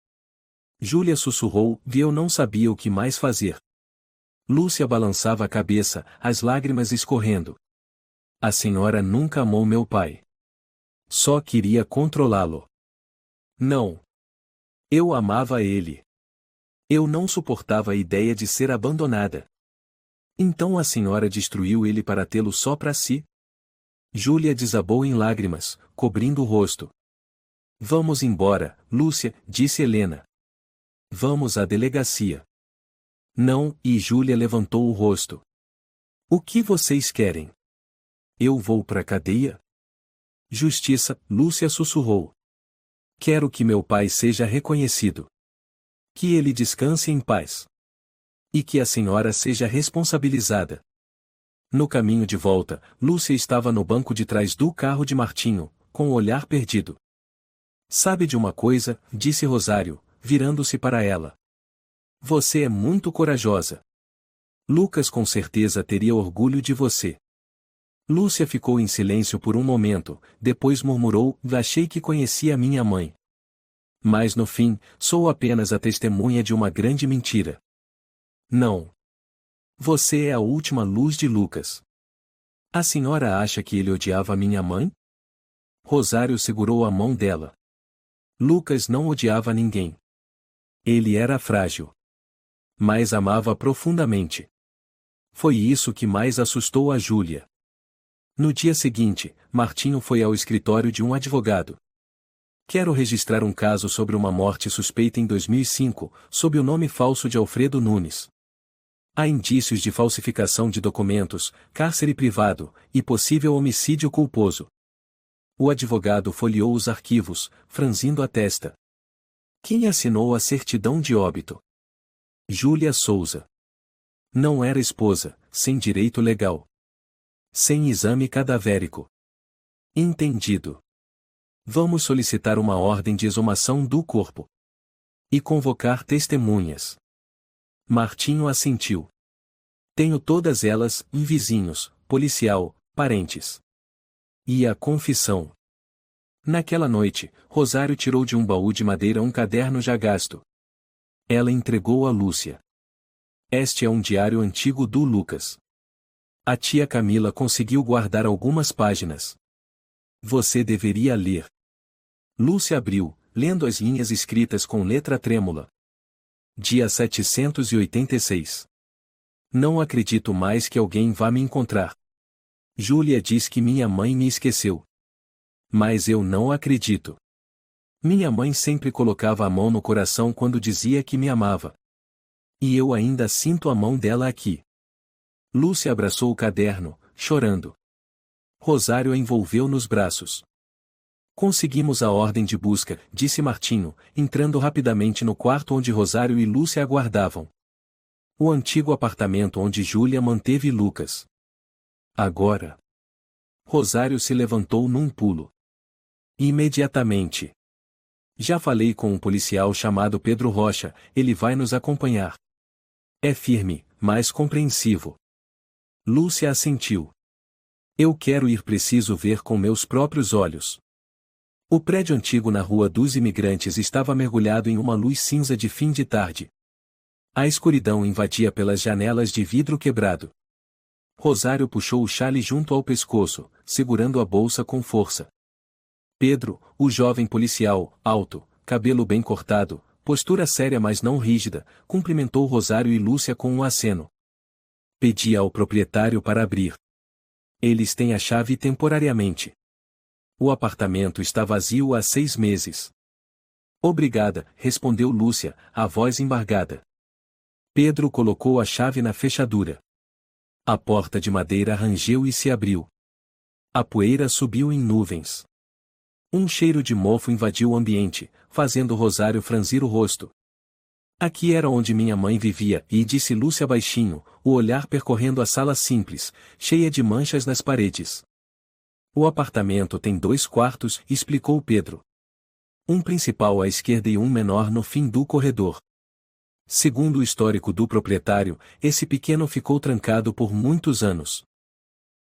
Júlia sussurrou, e eu não sabia o que mais fazer. Lúcia balançava a cabeça, as lágrimas escorrendo. A senhora nunca amou meu pai. Só queria controlá-lo. Não. Eu amava ele. Eu não suportava a ideia de ser abandonada. Então a senhora destruiu ele para tê-lo só para si? Júlia desabou em lágrimas, cobrindo o rosto. Vamos embora, Lúcia, disse Helena. Vamos à delegacia. Não, e Júlia levantou o rosto. O que vocês querem? Eu vou pra cadeia? Justiça, Lúcia sussurrou. Quero que meu pai seja reconhecido. Que ele descanse em paz. E que a senhora seja responsabilizada. No caminho de volta, Lúcia estava no banco de trás do carro de Martinho, com o olhar perdido. Sabe de uma coisa, disse Rosário, virando-se para ela. Você é muito corajosa. Lucas com certeza teria orgulho de você. Lúcia ficou em silêncio por um momento, depois murmurou, achei que conhecia minha mãe. Mas no fim, sou apenas a testemunha de uma grande mentira. Não. Você é a última luz de Lucas. A senhora acha que ele odiava minha mãe? Rosário segurou a mão dela. Lucas não odiava ninguém. Ele era frágil. Mas amava profundamente. Foi isso que mais assustou a Júlia. No dia seguinte, Martinho foi ao escritório de um advogado. Quero registrar um caso sobre uma morte suspeita em 2005, sob o nome falso de Alfredo Nunes. Há indícios de falsificação de documentos, cárcere privado, e possível homicídio culposo. O advogado folheou os arquivos, franzindo a testa. Quem assinou a certidão de óbito? Júlia Souza. Não era esposa, sem direito legal. Sem exame cadavérico. Entendido. Vamos solicitar uma ordem de exumação do corpo. E convocar testemunhas. Martinho assentiu. Tenho todas elas, e vizinhos, policial, parentes. E a confissão. Naquela noite, Rosário tirou de um baú de madeira um caderno já gasto. Ela entregou a Lúcia. Este é um diário antigo do Lucas. A tia Camila conseguiu guardar algumas páginas. Você deveria ler. Lúcia abriu, lendo as linhas escritas com letra trêmula. Dia 786. Não acredito mais que alguém vá me encontrar. Júlia diz que minha mãe me esqueceu. Mas eu não acredito. Minha mãe sempre colocava a mão no coração quando dizia que me amava. E eu ainda sinto a mão dela aqui. Lúcia abraçou o caderno, chorando. Rosário a envolveu nos braços. Conseguimos a ordem de busca, disse Martinho, entrando rapidamente no quarto onde Rosário e Lúcia aguardavam. O antigo apartamento onde Júlia manteve Lucas. Agora. Rosário se levantou num pulo. Imediatamente. Já falei com um policial chamado Pedro Rocha, ele vai nos acompanhar. É firme, mas compreensivo. Lúcia assentiu. Eu quero ir, preciso ver com meus próprios olhos. O prédio antigo na Rua dos Imigrantes estava mergulhado em uma luz cinza de fim de tarde. A escuridão invadia pelas janelas de vidro quebrado. Rosário puxou o chale junto ao pescoço, segurando a bolsa com força. Pedro, o jovem policial, alto, cabelo bem cortado, postura séria mas não rígida, cumprimentou Rosário e Lúcia com um aceno. Pedi ao proprietário para abrir. Eles têm a chave temporariamente. O apartamento está vazio há 6 meses. Obrigada, respondeu Lúcia, a voz embargada. Pedro colocou a chave na fechadura. A porta de madeira rangeu e se abriu. A poeira subiu em nuvens. Um cheiro de mofo invadiu o ambiente, fazendo Rosário franzir o rosto. Aqui era onde minha mãe vivia, e disse Lúcia baixinho, o olhar percorrendo a sala simples, cheia de manchas nas paredes. O apartamento tem 2 quartos, explicou Pedro. Um principal à esquerda e um menor no fim do corredor. Segundo o histórico do proprietário, esse pequeno ficou trancado por muitos anos.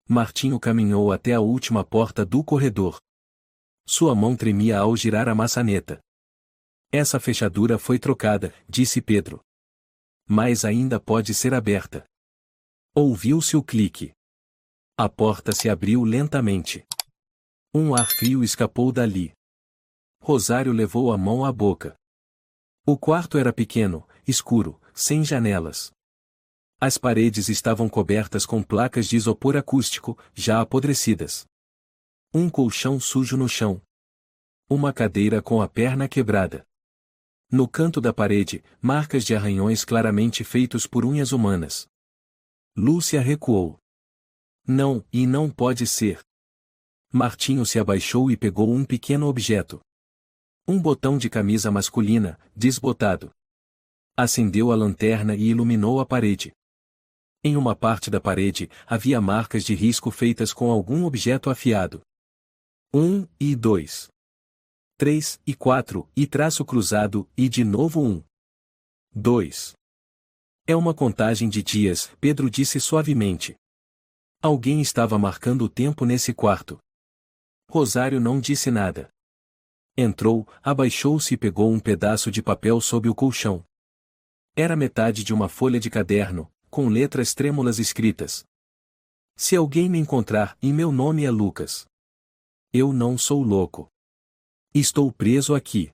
Martinho caminhou até a última porta do corredor. Sua mão tremia ao girar a maçaneta. Essa fechadura foi trocada, disse Pedro. Mas ainda pode ser aberta. Ouviu-se o clique. A porta se abriu lentamente. Um ar frio escapou dali. Rosário levou a mão à boca. O quarto era pequeno, escuro, sem janelas. As paredes estavam cobertas com placas de isopor acústico, já apodrecidas. Um colchão sujo no chão. Uma cadeira com a perna quebrada. No canto da parede, marcas de arranhões claramente feitos por unhas humanas. Lúcia recuou. Não, e não pode ser. Martinho se abaixou e pegou um pequeno objeto. Um botão de camisa masculina, desbotado. Acendeu a lanterna e iluminou a parede. Em uma parte da parede, havia marcas de risco feitas com algum objeto afiado. 1 e 2. 3 e 4, e traço cruzado, e de novo 1. 2. É uma contagem de dias, Pedro disse suavemente. Alguém estava marcando o tempo nesse quarto. Rosário não disse nada. Entrou, abaixou-se e pegou um pedaço de papel sob o colchão. Era metade de uma folha de caderno, com letras trêmulas escritas. Se alguém me encontrar, e meu nome é Lucas. Eu não sou louco. Estou preso aqui.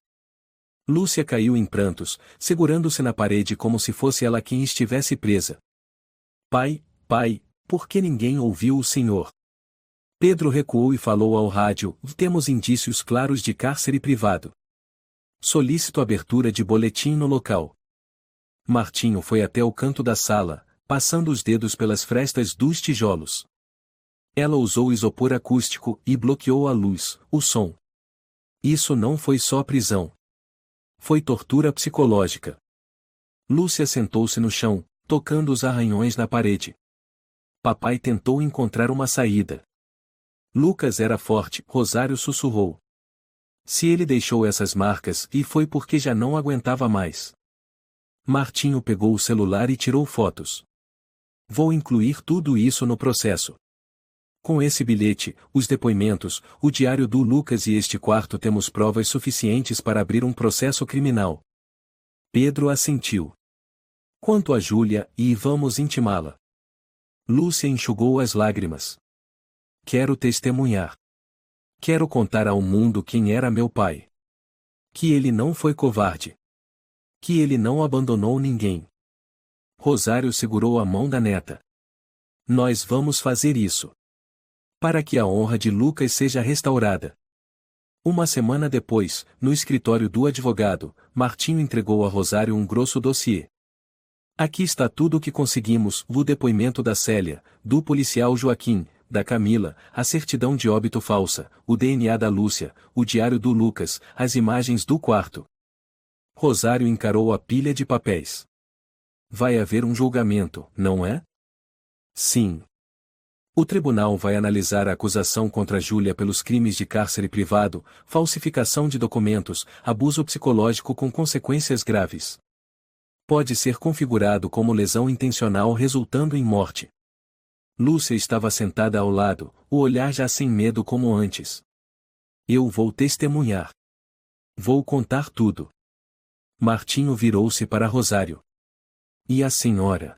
Lúcia caiu em prantos, segurando-se na parede como se fosse ela quem estivesse presa. Pai, pai, por que ninguém ouviu o senhor? Pedro recuou e falou ao rádio, temos indícios claros de cárcere privado. Solicito abertura de boletim no local. Martinho foi até o canto da sala, passando os dedos pelas frestas dos tijolos. Ela usou isopor acústico e bloqueou a luz, o som. Isso não foi só prisão. Foi tortura psicológica. Lúcia sentou-se no chão, tocando os arranhões na parede. Papai tentou encontrar uma saída. Lucas era forte, Rosário sussurrou. Se ele deixou essas marcas, e foi porque já não aguentava mais. Martinho pegou o celular e tirou fotos. Vou incluir tudo isso no processo. Com esse bilhete, os depoimentos, o diário do Lucas e este quarto temos provas suficientes para abrir um processo criminal. Pedro assentiu. Quanto a Júlia, e vamos intimá-la. Lúcia enxugou as lágrimas. Quero testemunhar. Quero contar ao mundo quem era meu pai. Que ele não foi covarde. Que ele não abandonou ninguém. Rosário segurou a mão da neta. Nós vamos fazer isso. Para que a honra de Lucas seja restaurada. Uma semana depois, no escritório do advogado, Martinho entregou a Rosário um grosso dossiê. Aqui está tudo o que conseguimos: o depoimento da Célia, do policial Joaquim, da Camila, a certidão de óbito falsa, o DNA da Lúcia, o diário do Lucas, as imagens do quarto. Rosário encarou a pilha de papéis. Vai haver um julgamento, não é? Sim. O tribunal vai analisar a acusação contra Júlia pelos crimes de cárcere privado, falsificação de documentos, abuso psicológico com consequências graves. Pode ser configurado como lesão intencional resultando em morte. Lúcia estava sentada ao lado, o olhar já sem medo como antes. Eu vou testemunhar. Vou contar tudo. Martinho virou-se para Rosário. E a senhora?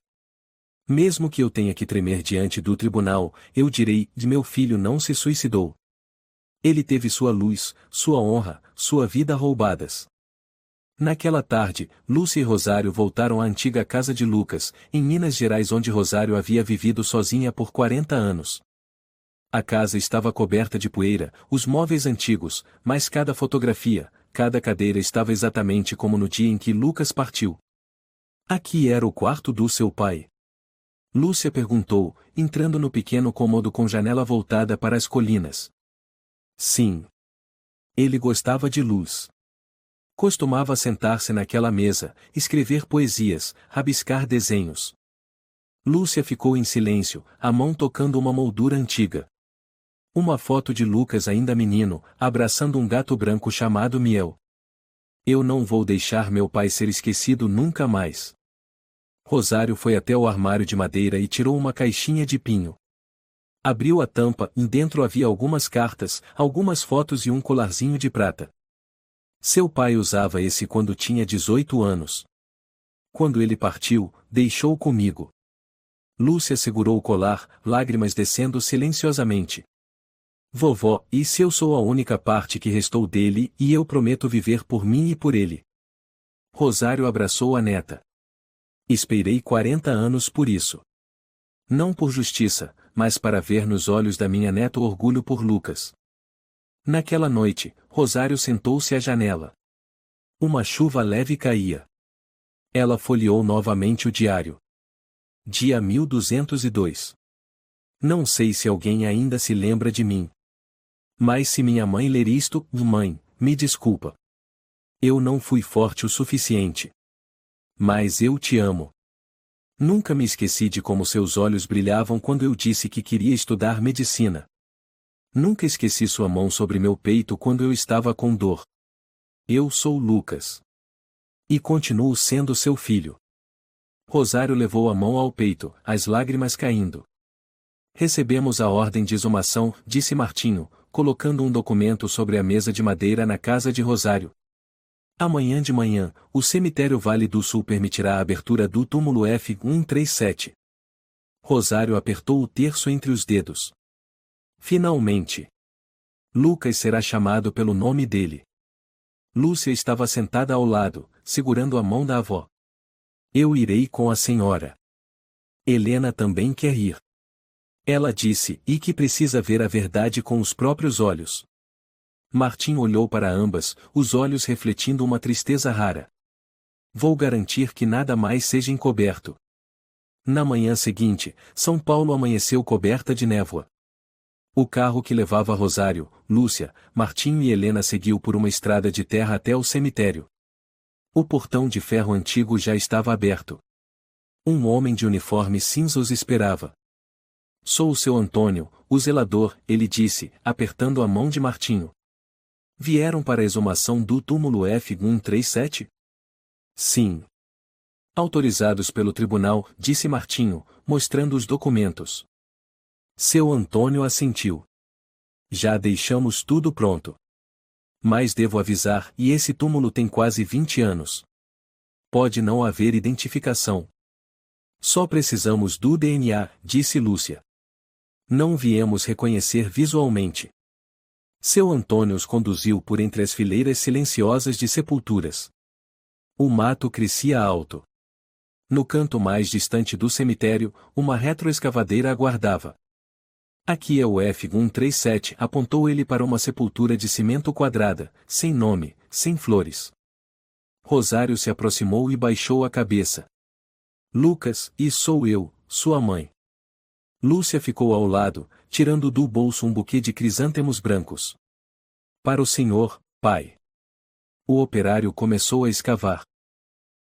Mesmo que eu tenha que tremer diante do tribunal, eu direi: meu filho não se suicidou. Ele teve sua luz, sua honra, sua vida roubadas. Naquela tarde, Lúcia e Rosário voltaram à antiga casa de Lucas, em Minas Gerais, onde Rosário havia vivido sozinha por 40 anos. A casa estava coberta de poeira, os móveis antigos, mas cada fotografia, cada cadeira estava exatamente como no dia em que Lucas partiu. Aqui era o quarto do seu pai? Lúcia perguntou, entrando no pequeno cômodo com janela voltada para as colinas. Sim. Ele gostava de luz. Costumava sentar-se naquela mesa, escrever poesias, rabiscar desenhos. Lúcia ficou em silêncio, a mão tocando uma moldura antiga. Uma foto de Lucas ainda menino, abraçando um gato branco chamado Miel. Eu não vou deixar meu pai ser esquecido nunca mais. Rosário foi até o armário de madeira e tirou uma caixinha de pinho. Abriu a tampa e dentro havia algumas cartas, algumas fotos e um colarzinho de prata. Seu pai usava esse quando tinha 18 anos. Quando ele partiu, deixou comigo. Lúcia segurou o colar, lágrimas descendo silenciosamente. Vovó, e se eu sou a única parte que restou dele e eu prometo viver por mim e por ele? Rosário abraçou a neta. Esperei 40 anos por isso. Não por justiça, mas para ver nos olhos da minha neta o orgulho por Lucas. Naquela noite, Rosário sentou-se à janela. Uma chuva leve caía. Ela folheou novamente o diário. Dia 1202. Não sei se alguém ainda se lembra de mim. Mas se minha mãe ler isto, mãe, me desculpa. Eu não fui forte o suficiente. Mas eu te amo. Nunca me esqueci de como seus olhos brilhavam quando eu disse que queria estudar medicina. Nunca esqueci sua mão sobre meu peito quando eu estava com dor. Eu sou Lucas. E continuo sendo seu filho. Rosário levou a mão ao peito, as lágrimas caindo. Recebemos a ordem de exumação, disse Martinho, colocando um documento sobre a mesa de madeira na casa de Rosário. Amanhã de manhã, o cemitério Vale do Sul permitirá a abertura do túmulo F137. Rosário apertou o terço entre os dedos. Finalmente. Lucas será chamado pelo nome dele. Lúcia estava sentada ao lado, segurando a mão da avó. Eu irei com a senhora. Helena também quer ir. Ela disse, e que precisa ver a verdade com os próprios olhos. Martim olhou para ambas, os olhos refletindo uma tristeza rara. Vou garantir que nada mais seja encoberto. Na manhã seguinte, São Paulo amanheceu coberta de névoa. O carro que levava Rosário, Lúcia, Martinho e Helena seguiu por uma estrada de terra até o cemitério. O portão de ferro antigo já estava aberto. Um homem de uniforme cinza os esperava. Sou o seu Antônio, o zelador, ele disse, apertando a mão de Martinho. Vieram para a exumação do túmulo F137? Sim. Autorizados pelo tribunal, disse Martinho, mostrando os documentos. Seu Antônio assentiu. Já deixamos tudo pronto. Mas devo avisar, e esse túmulo tem quase 20 anos. Pode não haver identificação. Só precisamos do DNA, disse Lúcia. Não viemos reconhecer visualmente. Seu Antônio os conduziu por entre as fileiras silenciosas de sepulturas. O mato crescia alto. No canto mais distante do cemitério, uma retroescavadeira aguardava. Aqui é o F137, apontou ele para uma sepultura de cimento quadrada, sem nome, sem flores. Rosário se aproximou e baixou a cabeça. Lucas, e sou eu, sua mãe. Lúcia ficou ao lado, tirando do bolso um buquê de crisântemos brancos. Para o senhor, pai. O operário começou a escavar.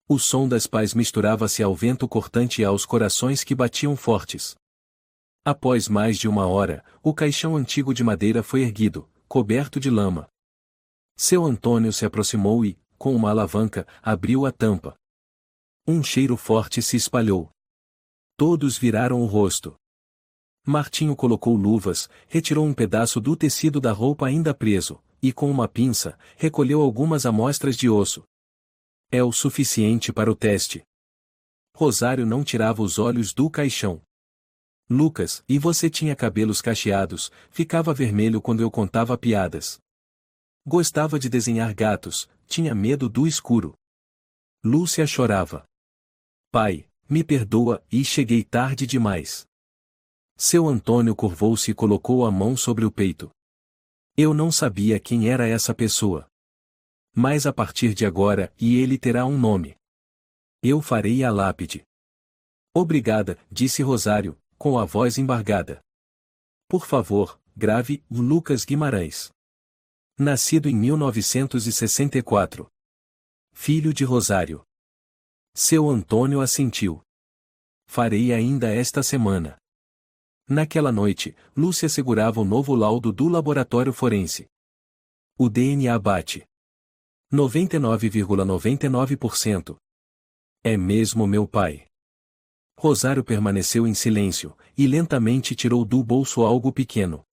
O som das pás misturava-se ao vento cortante e aos corações que batiam fortes. Após mais de uma hora, o caixão antigo de madeira foi erguido, coberto de lama. Seu Antônio se aproximou e, com uma alavanca, abriu a tampa. Um cheiro forte se espalhou. Todos viraram o rosto. Martinho colocou luvas, retirou um pedaço do tecido da roupa ainda preso, e com uma pinça, recolheu algumas amostras de osso. É o suficiente para o teste. Rosário não tirava os olhos do caixão. Lucas, e você tinha cabelos cacheados, ficava vermelho quando eu contava piadas. Gostava de desenhar gatos, tinha medo do escuro. Lúcia chorava. Pai, me perdoa, e cheguei tarde demais. Seu Antônio curvou-se e colocou a mão sobre o peito. Eu não sabia quem era essa pessoa. Mas a partir de agora, e ele terá um nome. Eu farei a lápide. Obrigada, disse Rosário, com a voz embargada. Por favor, grave, Lucas Guimarães. Nascido em 1964. Filho de Rosário. Seu Antônio assentiu. Farei ainda esta semana. Naquela noite, Lúcia segurava o novo laudo do laboratório forense. O DNA bate. 99,99%. É mesmo meu pai. Rosário permaneceu em silêncio, e lentamente tirou do bolso algo pequeno.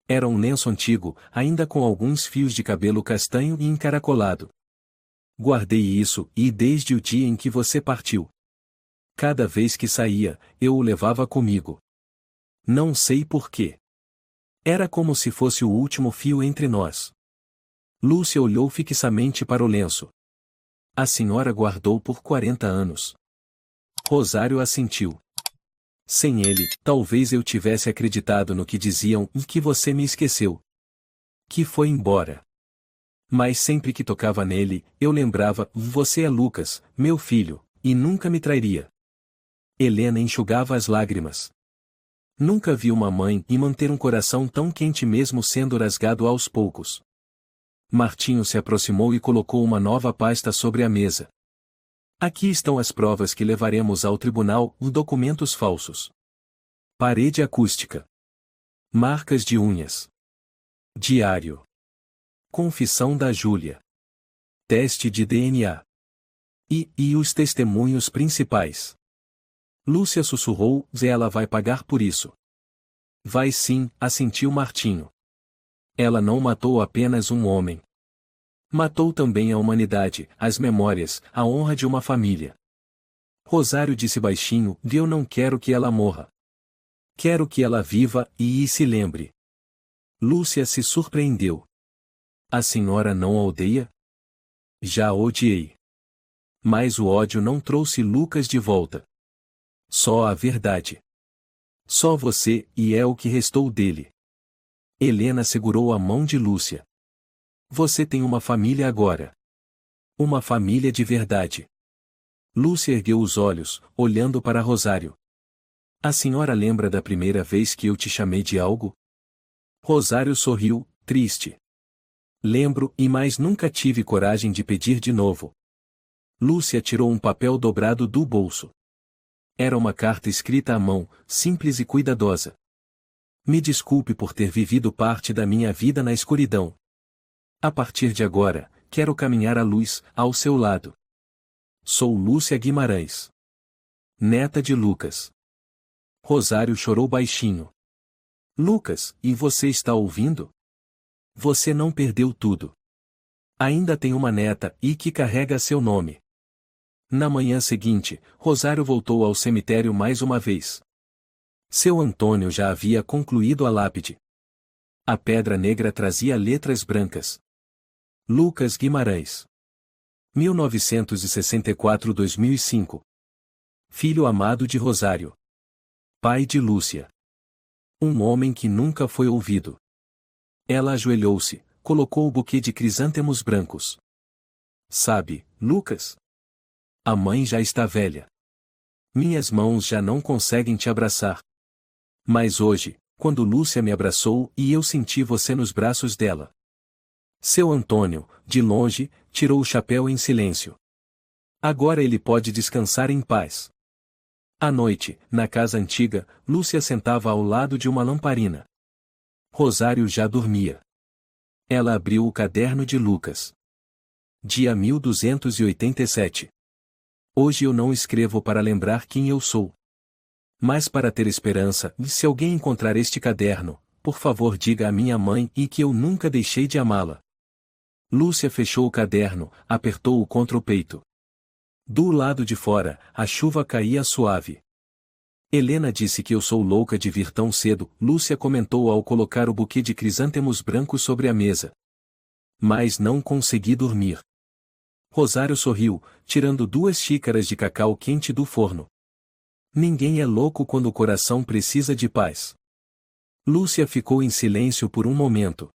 Era um lenço antigo, ainda com alguns fios de cabelo castanho e encaracolado. Guardei isso, e desde o dia em que você partiu. Cada vez que saía, eu o levava comigo. Não sei porquê. Era como se fosse o último fio entre nós. Lúcia olhou fixamente para o lenço. A senhora guardou por 40 anos. Rosário assentiu. Sem ele, talvez eu tivesse acreditado no que diziam e que você me esqueceu. Que foi embora. Mas sempre que tocava nele, eu lembrava, você é Lucas, meu filho, e nunca me trairia. Helena enxugava as lágrimas. Nunca vi uma mãe e manter um coração tão quente mesmo sendo rasgado aos poucos. Martinho se aproximou e colocou uma nova pasta sobre a mesa. Aqui estão as provas que levaremos ao tribunal, os documentos falsos. Parede acústica. Marcas de unhas. Diário. Confissão da Júlia. Teste de DNA. E os testemunhos principais. Lúcia sussurrou, ela vai pagar por isso. Vai sim, assentiu Martinho. Ela não matou apenas um homem. Matou também a humanidade, as memórias, a honra de uma família. Rosário disse baixinho, eu não quero que ela morra. Quero que ela viva, e se lembre. Lúcia se surpreendeu. A senhora não a odeia? Já a odiei. Mas o ódio não trouxe Lucas de volta. Só a verdade. Só você, e é o que restou dele. Helena segurou a mão de Lúcia. Você tem uma família agora. Uma família de verdade. Lúcia ergueu os olhos, olhando para Rosário. A senhora lembra da primeira vez que eu te chamei de algo? Rosário sorriu, triste. Lembro, e mais nunca tive coragem de pedir de novo. Lúcia tirou um papel dobrado do bolso. Era uma carta escrita à mão, simples e cuidadosa. Me desculpe por ter vivido parte da minha vida na escuridão. A partir de agora, quero caminhar à luz, ao seu lado. Sou Lúcia Guimarães. Neta de Lucas. Rosário chorou baixinho. Lucas, e você está ouvindo? Você não perdeu tudo. Ainda tem uma neta, e que carrega seu nome. Na manhã seguinte, Rosário voltou ao cemitério mais uma vez. Seu Antônio já havia concluído a lápide. A pedra negra trazia letras brancas. Lucas Guimarães. 1964-2005. Filho amado de Rosário. Pai de Lúcia. Um homem que nunca foi ouvido. Ela ajoelhou-se, colocou o buquê de crisântemos brancos. Sabe, Lucas? A mãe já está velha. Minhas mãos já não conseguem te abraçar. Mas hoje, quando Lúcia me abraçou e eu senti você nos braços dela. Seu Antônio, de longe, tirou o chapéu em silêncio. Agora ele pode descansar em paz. À noite, na casa antiga, Lúcia sentava ao lado de uma lamparina. Rosário já dormia. Ela abriu o caderno de Lucas. Dia 1287. Hoje eu não escrevo para lembrar quem eu sou, mas para ter esperança, e se alguém encontrar este caderno, por favor diga à minha mãe e que eu nunca deixei de amá-la. Lúcia fechou o caderno, apertou-o contra o peito. Do lado de fora, a chuva caía suave. Helena disse que eu sou louca de vir tão cedo, Lúcia comentou ao colocar o buquê de crisântemos brancos sobre a mesa. Mas não consegui dormir. Rosário sorriu, tirando 2 xícaras de cacau quente do forno. Ninguém é louco quando o coração precisa de paz. Lúcia ficou em silêncio por um momento.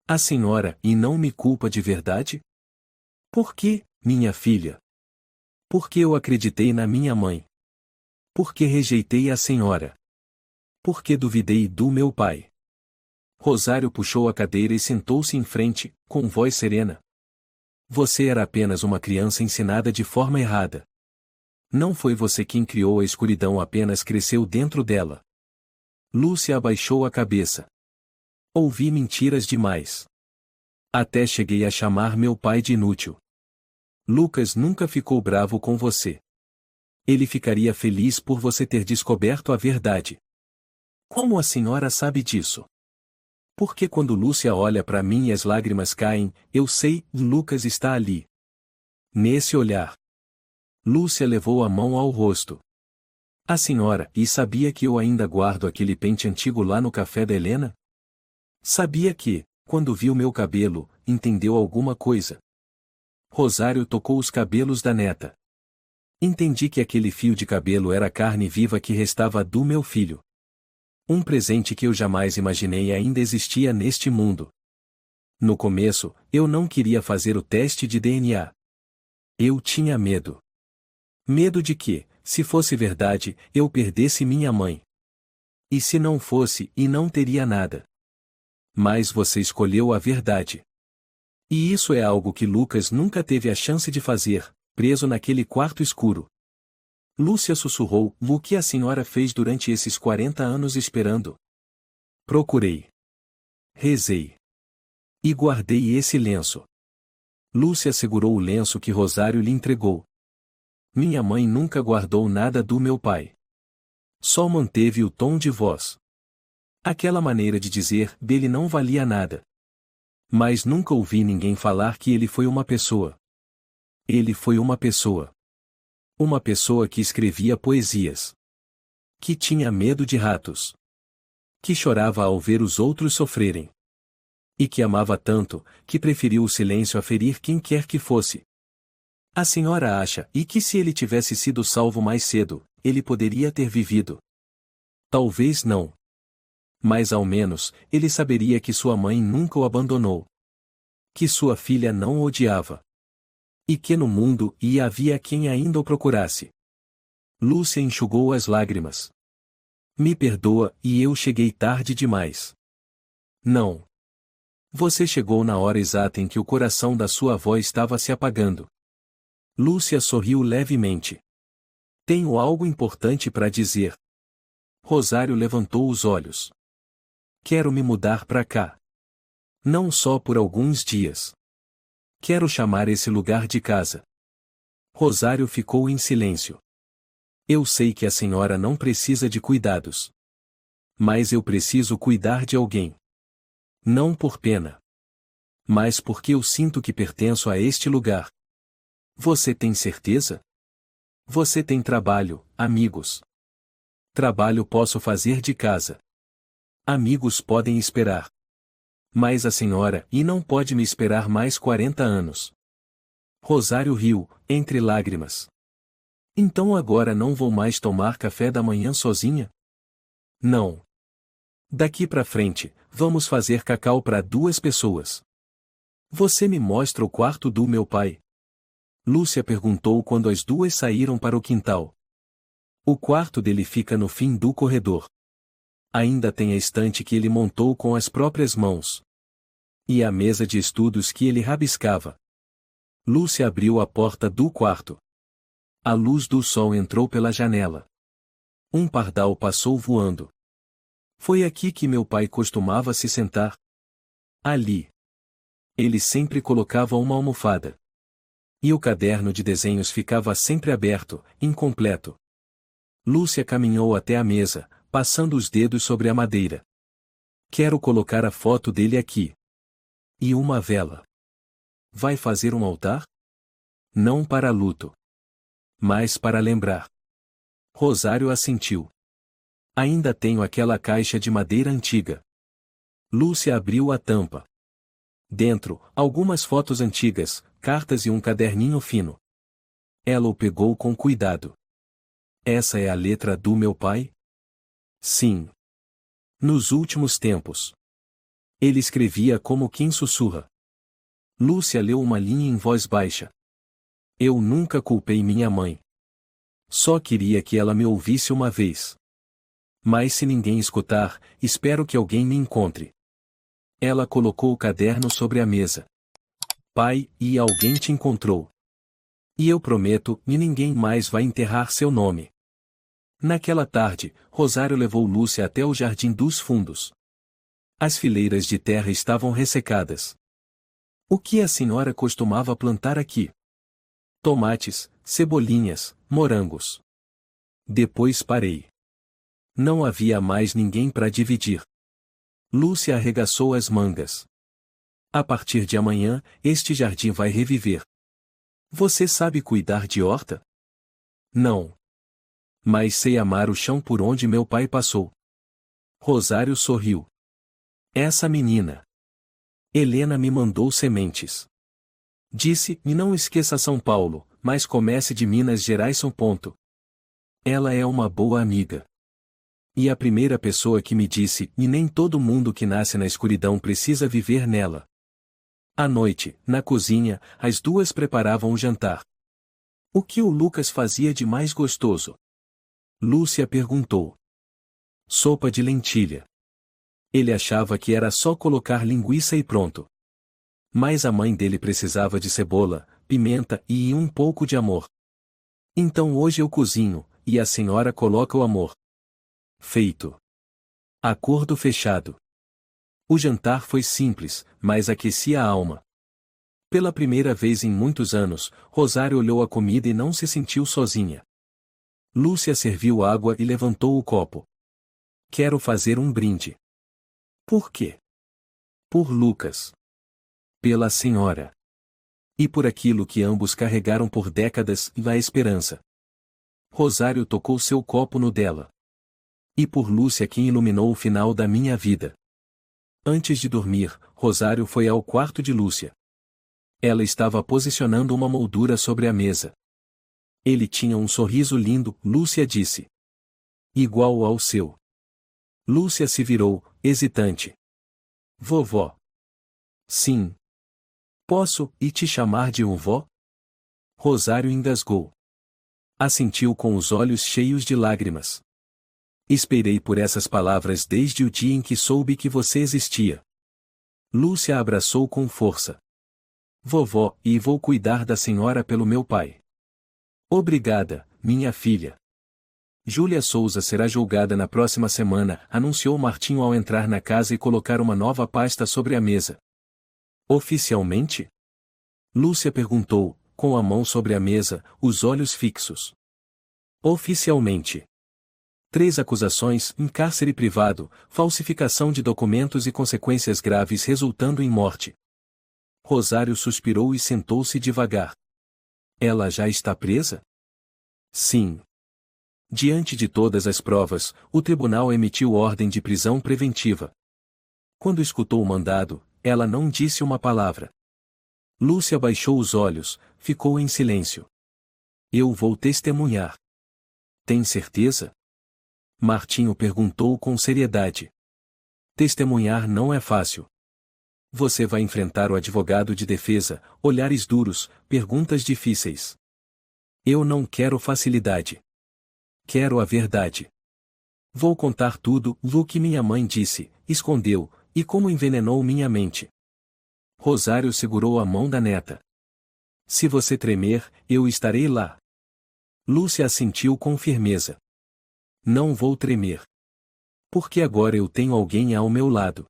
A senhora e não me culpa de verdade? Por que, minha filha? Por que eu acreditei na minha mãe? Por que rejeitei a senhora? Por que duvidei do meu pai? Rosário puxou a cadeira e sentou-se em frente, com voz serena. Você era apenas uma criança ensinada de forma errada. Não foi você quem criou a escuridão, apenas cresceu dentro dela. Lúcia abaixou a cabeça. Ouvi mentiras demais. Até cheguei a chamar meu pai de inútil. Lucas nunca ficou bravo com você. Ele ficaria feliz por você ter descoberto a verdade. Como a senhora sabe disso? Porque quando Lúcia olha para mim e as lágrimas caem, eu sei, Lucas está ali. Nesse olhar. Lúcia levou a mão ao rosto. A senhora, e sabia que eu ainda guardo aquele pente antigo lá no café da Helena? Sabia que, quando viu meu cabelo, entendeu alguma coisa. Rosário tocou os cabelos da neta. Entendi que aquele fio de cabelo era a carne viva que restava do meu filho. Um presente que eu jamais imaginei ainda existia neste mundo. No começo, eu não queria fazer o teste de DNA. Eu tinha medo. Medo de que, se fosse verdade, eu perdesse minha mãe. E se não fosse, e não teria nada. Mas você escolheu a verdade. E isso é algo que Lucas nunca teve a chance de fazer, preso naquele quarto escuro. Lúcia sussurrou, o que a senhora fez durante esses 40 anos esperando? Procurei. Rezei. E guardei esse lenço. Lúcia segurou o lenço que Rosário lhe entregou. Minha mãe nunca guardou nada do meu pai. Só manteve o tom de voz. Aquela maneira de dizer dele não valia nada. Mas nunca ouvi ninguém falar que ele foi uma pessoa. Ele foi uma pessoa. Uma pessoa que escrevia poesias. Que tinha medo de ratos. Que chorava ao ver os outros sofrerem. E que amava tanto, que preferiu o silêncio a ferir quem quer que fosse. A senhora acha, e que se ele tivesse sido salvo mais cedo, ele poderia ter vivido? Talvez não. Mas ao menos, ele saberia que sua mãe nunca o abandonou. Que sua filha não o odiava. E que no mundo havia quem ainda o procurasse. Lúcia enxugou as lágrimas. Me perdoa, e eu cheguei tarde demais. Não. Você chegou na hora exata em que o coração da sua avó estava se apagando. Lúcia sorriu levemente. Tenho algo importante para dizer. Rosário levantou os olhos. Quero me mudar para cá. Não só por alguns dias. Quero chamar esse lugar de casa. Rosário ficou em silêncio. Eu sei que a senhora não precisa de cuidados. Mas eu preciso cuidar de alguém. Não por pena. Mas porque eu sinto que pertenço a este lugar. Você tem certeza? Você tem trabalho, amigos. Trabalho posso fazer de casa. Amigos podem esperar. Mas a senhora não pode me esperar mais 40 anos. Rosário riu, entre lágrimas. Então agora não vou mais tomar café da manhã sozinha? Não. Daqui pra frente, vamos fazer cacau para 2 pessoas. Você me mostra o quarto do meu pai? Lúcia perguntou quando as duas saíram para o quintal. O quarto dele fica no fim do corredor. Ainda tem a estante que ele montou com as próprias mãos. E a mesa de estudos que ele rabiscava. Lúcia abriu a porta do quarto. A luz do sol entrou pela janela. Um pardal passou voando. Foi aqui que meu pai costumava se sentar. Ali. Ele sempre colocava uma almofada. E o caderno de desenhos ficava sempre aberto, incompleto. Lúcia caminhou até a mesa, passando os dedos sobre a madeira. Quero colocar a foto dele aqui. E uma vela. Vai fazer um altar? Não para luto. Mas para lembrar. Rosário assentiu. Ainda tenho aquela caixa de madeira antiga. Lúcia abriu a tampa. Dentro, algumas fotos antigas, cartas e um caderninho fino. Ela o pegou com cuidado. Essa é a letra do meu pai? Sim. Nos últimos tempos. Ele escrevia como quem sussurra. Lúcia leu uma linha em voz baixa. Eu nunca culpei minha mãe. Só queria que ela me ouvisse uma vez. Mas se ninguém escutar, espero que alguém me encontre. Ela colocou o caderno sobre a mesa. Pai, e alguém te encontrou. E eu prometo, e ninguém mais vai enterrar seu nome. Naquela tarde, Rosário levou Lúcia até o jardim dos fundos. As fileiras de terra estavam ressecadas. O que a senhora costumava plantar aqui? Tomates, cebolinhas, morangos. Depois parei. Não havia mais ninguém para dividir. Lúcia arregaçou as mangas. A partir de amanhã, este jardim vai reviver. Você sabe cuidar de horta? Não. Mas sei amar o chão por onde meu pai passou. Rosário sorriu. Essa menina. Helena me mandou sementes. Disse, e não esqueça São Paulo, mas comece de Minas Gerais. Ponto. Ela é uma boa amiga. E a primeira pessoa que me disse, e nem todo mundo que nasce na escuridão precisa viver nela. À noite, na cozinha, as duas preparavam o jantar. O que o Lucas fazia de mais gostoso? Lúcia perguntou. Sopa de lentilha. Ele achava que era só colocar linguiça e pronto. Mas a mãe dele precisava de cebola, pimenta e um pouco de amor. Então hoje eu cozinho, e a senhora coloca o amor. Feito. Acordo fechado. O jantar foi simples, mas aquecia a alma. Pela primeira vez em muitos anos, Rosário olhou a comida e não se sentiu sozinha. Lúcia serviu água e levantou o copo. Quero fazer um brinde. Por quê? Por Lucas. Pela senhora. E por aquilo que ambos carregaram por décadas, e a esperança. Rosário tocou seu copo no dela. E por Lúcia quem iluminou o final da minha vida. Antes de dormir, Rosário foi ao quarto de Lúcia. Ela estava posicionando uma moldura sobre a mesa. Ele tinha um sorriso lindo, Lúcia disse. Igual ao seu. Lúcia se virou, hesitante. Vovó. Sim. Posso, e te chamar de vó? Rosário engasgou. Assentiu com os olhos cheios de lágrimas. Esperei por essas palavras desde o dia em que soube que você existia. Lúcia a abraçou com força. Vovó, e vou cuidar da senhora pelo meu pai. Obrigada, minha filha. Júlia Souza será julgada na próxima semana, anunciou Martinho ao entrar na casa e colocar uma nova pasta sobre a mesa. Oficialmente? Lúcia perguntou, com a mão sobre a mesa, os olhos fixos. Oficialmente. 3 acusações, em cárcere privado, falsificação de documentos e consequências graves resultando em morte. Rosário suspirou e sentou-se devagar. Ela já está presa? Sim. Diante de todas as provas, o tribunal emitiu ordem de prisão preventiva. Quando escutou o mandado, ela não disse uma palavra. Lúcia baixou os olhos, ficou em silêncio. Eu vou testemunhar. Tem certeza? Martinho perguntou com seriedade. Testemunhar não é fácil. Você vai enfrentar o advogado de defesa, olhares duros, perguntas difíceis. Eu não quero facilidade. Quero a verdade. Vou contar tudo, o que minha mãe disse, escondeu, e como envenenou minha mente. Rosário segurou a mão da neta. Se você tremer, eu estarei lá. Lúcia assentiu com firmeza. Não vou tremer. Porque agora eu tenho alguém ao meu lado.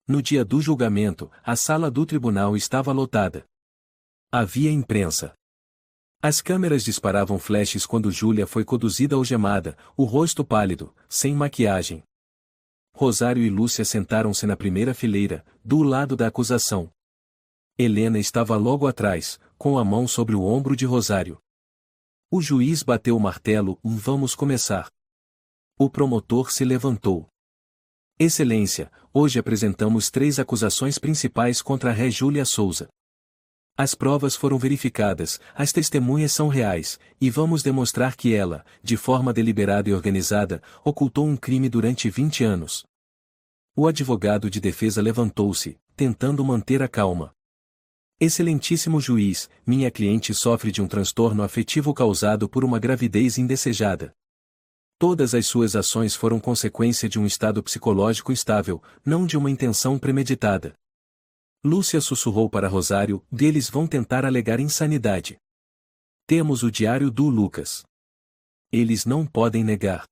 No dia do julgamento, a sala do tribunal estava lotada. Havia imprensa. As câmeras disparavam flashes quando Júlia foi conduzida algemada, o rosto pálido, sem maquiagem. Rosário e Lúcia sentaram-se na primeira fileira, do lado da acusação. Helena estava logo atrás, com a mão sobre o ombro de Rosário. O juiz bateu o martelo, vamos começar. O promotor se levantou. Excelência, hoje apresentamos 3 acusações principais contra a ré Júlia Souza. As provas foram verificadas, as testemunhas são reais, e vamos demonstrar que ela, de forma deliberada e organizada, ocultou um crime durante 20 anos. O advogado de defesa levantou-se, tentando manter a calma. Excelentíssimo juiz, minha cliente sofre de um transtorno afetivo causado por uma gravidez indesejada. Todas as suas ações foram consequência de um estado psicológico instável, não de uma intenção premeditada. Lúcia sussurrou para Rosário, deles vão tentar alegar insanidade. Temos o diário do Lucas. Eles não podem negar.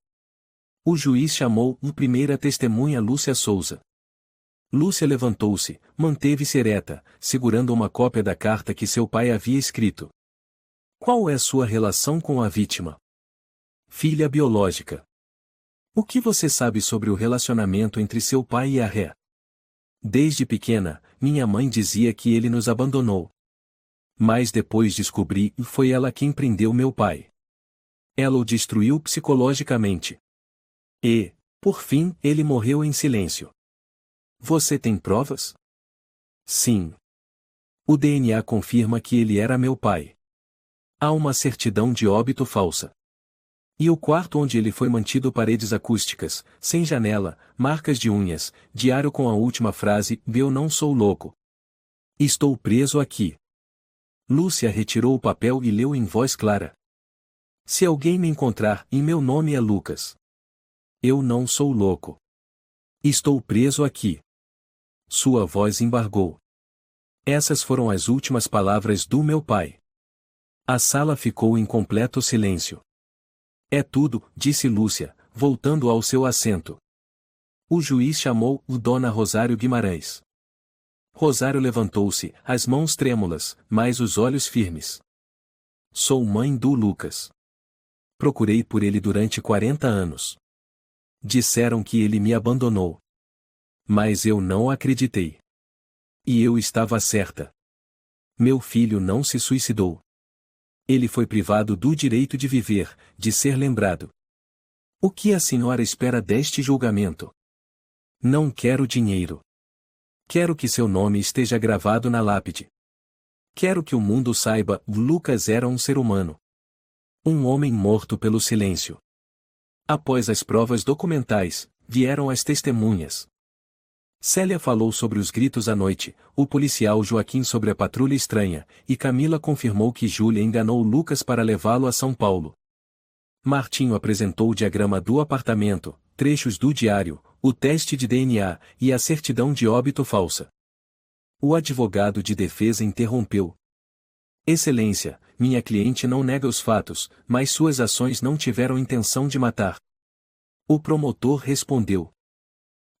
O juiz chamou primeira testemunha Lúcia Souza. Lúcia levantou-se, manteve-se ereta, segurando uma cópia da carta que seu pai havia escrito. Qual é sua relação com a vítima? Filha biológica. O que você sabe sobre o relacionamento entre seu pai e a ré? Desde pequena, minha mãe dizia que ele nos abandonou. Mas depois descobri que foi ela quem prendeu meu pai. Ela o destruiu psicologicamente. E, por fim, ele morreu em silêncio. Você tem provas? Sim. O DNA confirma que ele era meu pai. Há uma certidão de óbito falsa. E o quarto onde ele foi mantido paredes acústicas, sem janela, marcas de unhas, diário com a última frase, eu não sou louco. Estou preso aqui. Lúcia retirou o papel e leu em voz clara. Se alguém me encontrar, e meu nome é Lucas. Eu não sou louco. Estou preso aqui. Sua voz embargou. Essas foram as últimas palavras do meu pai. A sala ficou em completo silêncio. É tudo, disse Lúcia, voltando ao seu assento. O juiz chamou Dona Rosário Guimarães. Rosário levantou-se, as mãos trêmulas, mas os olhos firmes. Sou mãe do Lucas. Procurei por ele durante 40 anos. Disseram que ele me abandonou. Mas eu não acreditei. E eu estava certa. Meu filho não se suicidou. Ele foi privado do direito de viver, de ser lembrado. O que a senhora espera deste julgamento? Não quero dinheiro. Quero que seu nome esteja gravado na lápide. Quero que o mundo saiba, Lucas era um ser humano. Um homem morto pelo silêncio. Após as provas documentais, vieram as testemunhas. Célia falou sobre os gritos à noite, o policial Joaquim sobre a patrulha estranha, e Camila confirmou que Júlia enganou Lucas para levá-lo a São Paulo. Martinho apresentou o diagrama do apartamento, trechos do diário, o teste de DNA e a certidão de óbito falsa. O advogado de defesa interrompeu. Excelência, minha cliente não nega os fatos, mas suas ações não tiveram intenção de matar. O promotor respondeu.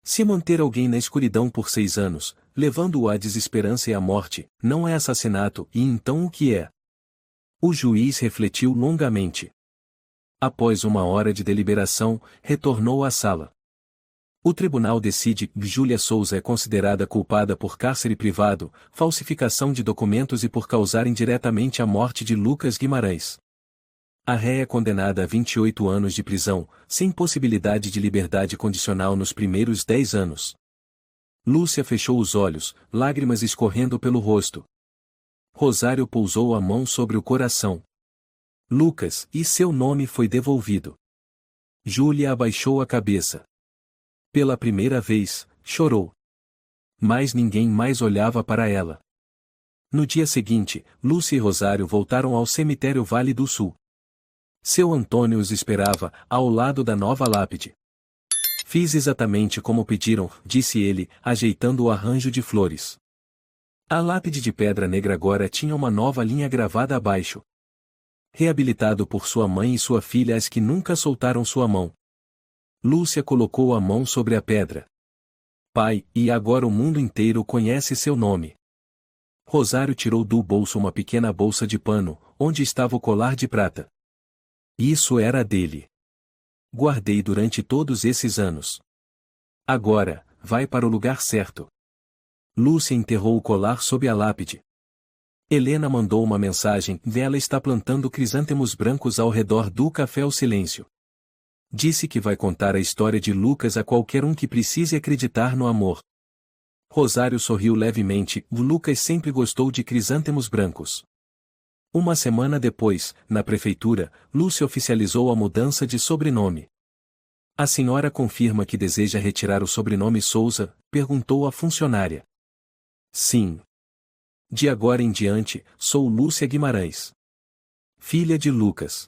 Se manter alguém na escuridão por 6 anos, levando-o à desesperança e à morte, não é assassinato, e então o que é? O juiz refletiu longamente. Após 1 hora de deliberação, retornou à sala. O tribunal decide que Júlia Souza é considerada culpada por cárcere privado, falsificação de documentos e por causar indiretamente a morte de Lucas Guimarães. A ré é condenada a 28 anos de prisão, sem possibilidade de liberdade condicional nos primeiros 10 anos. Lúcia fechou os olhos, lágrimas escorrendo pelo rosto. Rosário pousou a mão sobre o coração. Lucas, e seu nome foi devolvido. Júlia abaixou a cabeça. Pela primeira vez, chorou. Mas ninguém mais olhava para ela. No dia seguinte, Lúcia e Rosário voltaram ao cemitério Vale do Sul. Seu Antônio os esperava, ao lado da nova lápide. Fiz exatamente como pediram, disse ele, ajeitando o arranjo de flores. A lápide de pedra negra agora tinha uma nova linha gravada abaixo. Reabilitado por sua mãe e sua filha, as que nunca soltaram sua mão. Lúcia colocou a mão sobre a pedra. Pai, e agora o mundo inteiro conhece seu nome. Rosário tirou do bolso uma pequena bolsa de pano, onde estava o colar de prata. Isso era dele. Guardei durante todos esses anos. Agora, vai para o lugar certo. Lúcia enterrou o colar sob a lápide. Helena mandou uma mensagem, ela está plantando crisântemos brancos ao redor do café ao silêncio. Disse que vai contar a história de Lucas a qualquer um que precise acreditar no amor. Rosário sorriu levemente, Lucas sempre gostou de crisântemos brancos. Uma semana depois, na prefeitura, Lúcia oficializou a mudança de sobrenome. A senhora confirma que deseja retirar o sobrenome Souza? Perguntou a funcionária. Sim. De agora em diante, sou Lúcia Guimarães. Filha de Lucas.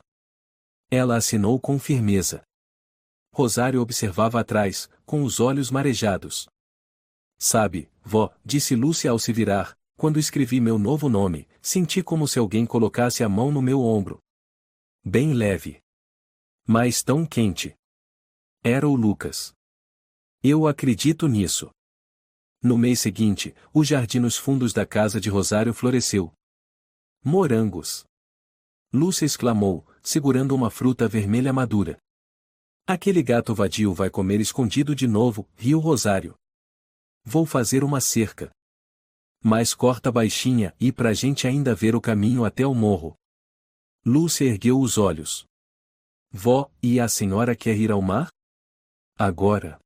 Ela assinou com firmeza. Rosário observava atrás, com os olhos marejados. Sabe, vó, disse Lúcia ao se virar, quando escrevi meu novo nome, senti como se alguém colocasse a mão no meu ombro. Bem leve. Mas tão quente. Era o Lucas. Eu acredito nisso. No mês seguinte, o jardim nos fundos da casa de Rosário floresceu. Morangos! Lúcia exclamou, segurando uma fruta vermelha madura. Aquele gato vadio vai comer escondido de novo, riu Rosário. Vou fazer uma cerca. Mas corta baixinha e pra gente ainda ver o caminho até o morro. Lúcia ergueu os olhos. Vó, e a senhora quer ir ao mar? Agora.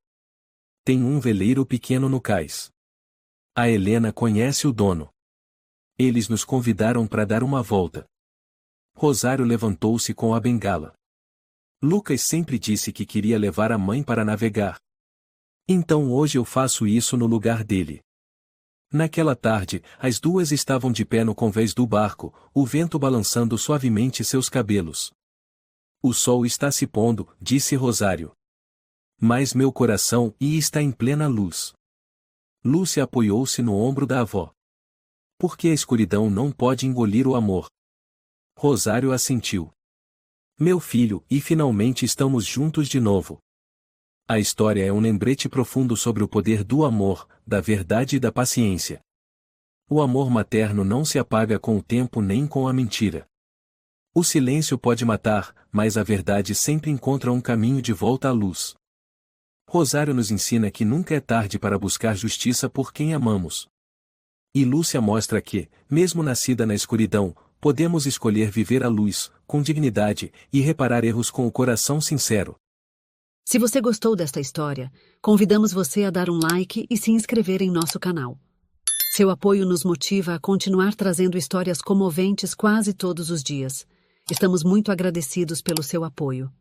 Tem um veleiro pequeno no cais. A Helena conhece o dono. Eles nos convidaram para dar uma volta. Rosário levantou-se com a bengala. Lucas sempre disse que queria levar a mãe para navegar. Então hoje eu faço isso no lugar dele. Naquela tarde, as duas estavam de pé no convés do barco, o vento balançando suavemente seus cabelos. O sol está se pondo, disse Rosário. Mas meu coração está em plena luz. Lúcia apoiou-se no ombro da avó. Porque a escuridão não pode engolir o amor. Rosário assentiu. Meu filho, e finalmente estamos juntos de novo. A história é um lembrete profundo sobre o poder do amor, da verdade e da paciência. O amor materno não se apaga com o tempo nem com a mentira. O silêncio pode matar, mas a verdade sempre encontra um caminho de volta à luz. Rosário nos ensina que nunca é tarde para buscar justiça por quem amamos. E Lúcia mostra que, mesmo nascida na escuridão, podemos escolher viver à luz, com dignidade, e reparar erros com o coração sincero. Se você gostou desta história, convidamos você a dar um like e se inscrever em nosso canal. Seu apoio nos motiva a continuar trazendo histórias comoventes quase todos os dias. Estamos muito agradecidos pelo seu apoio.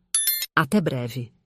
Até breve.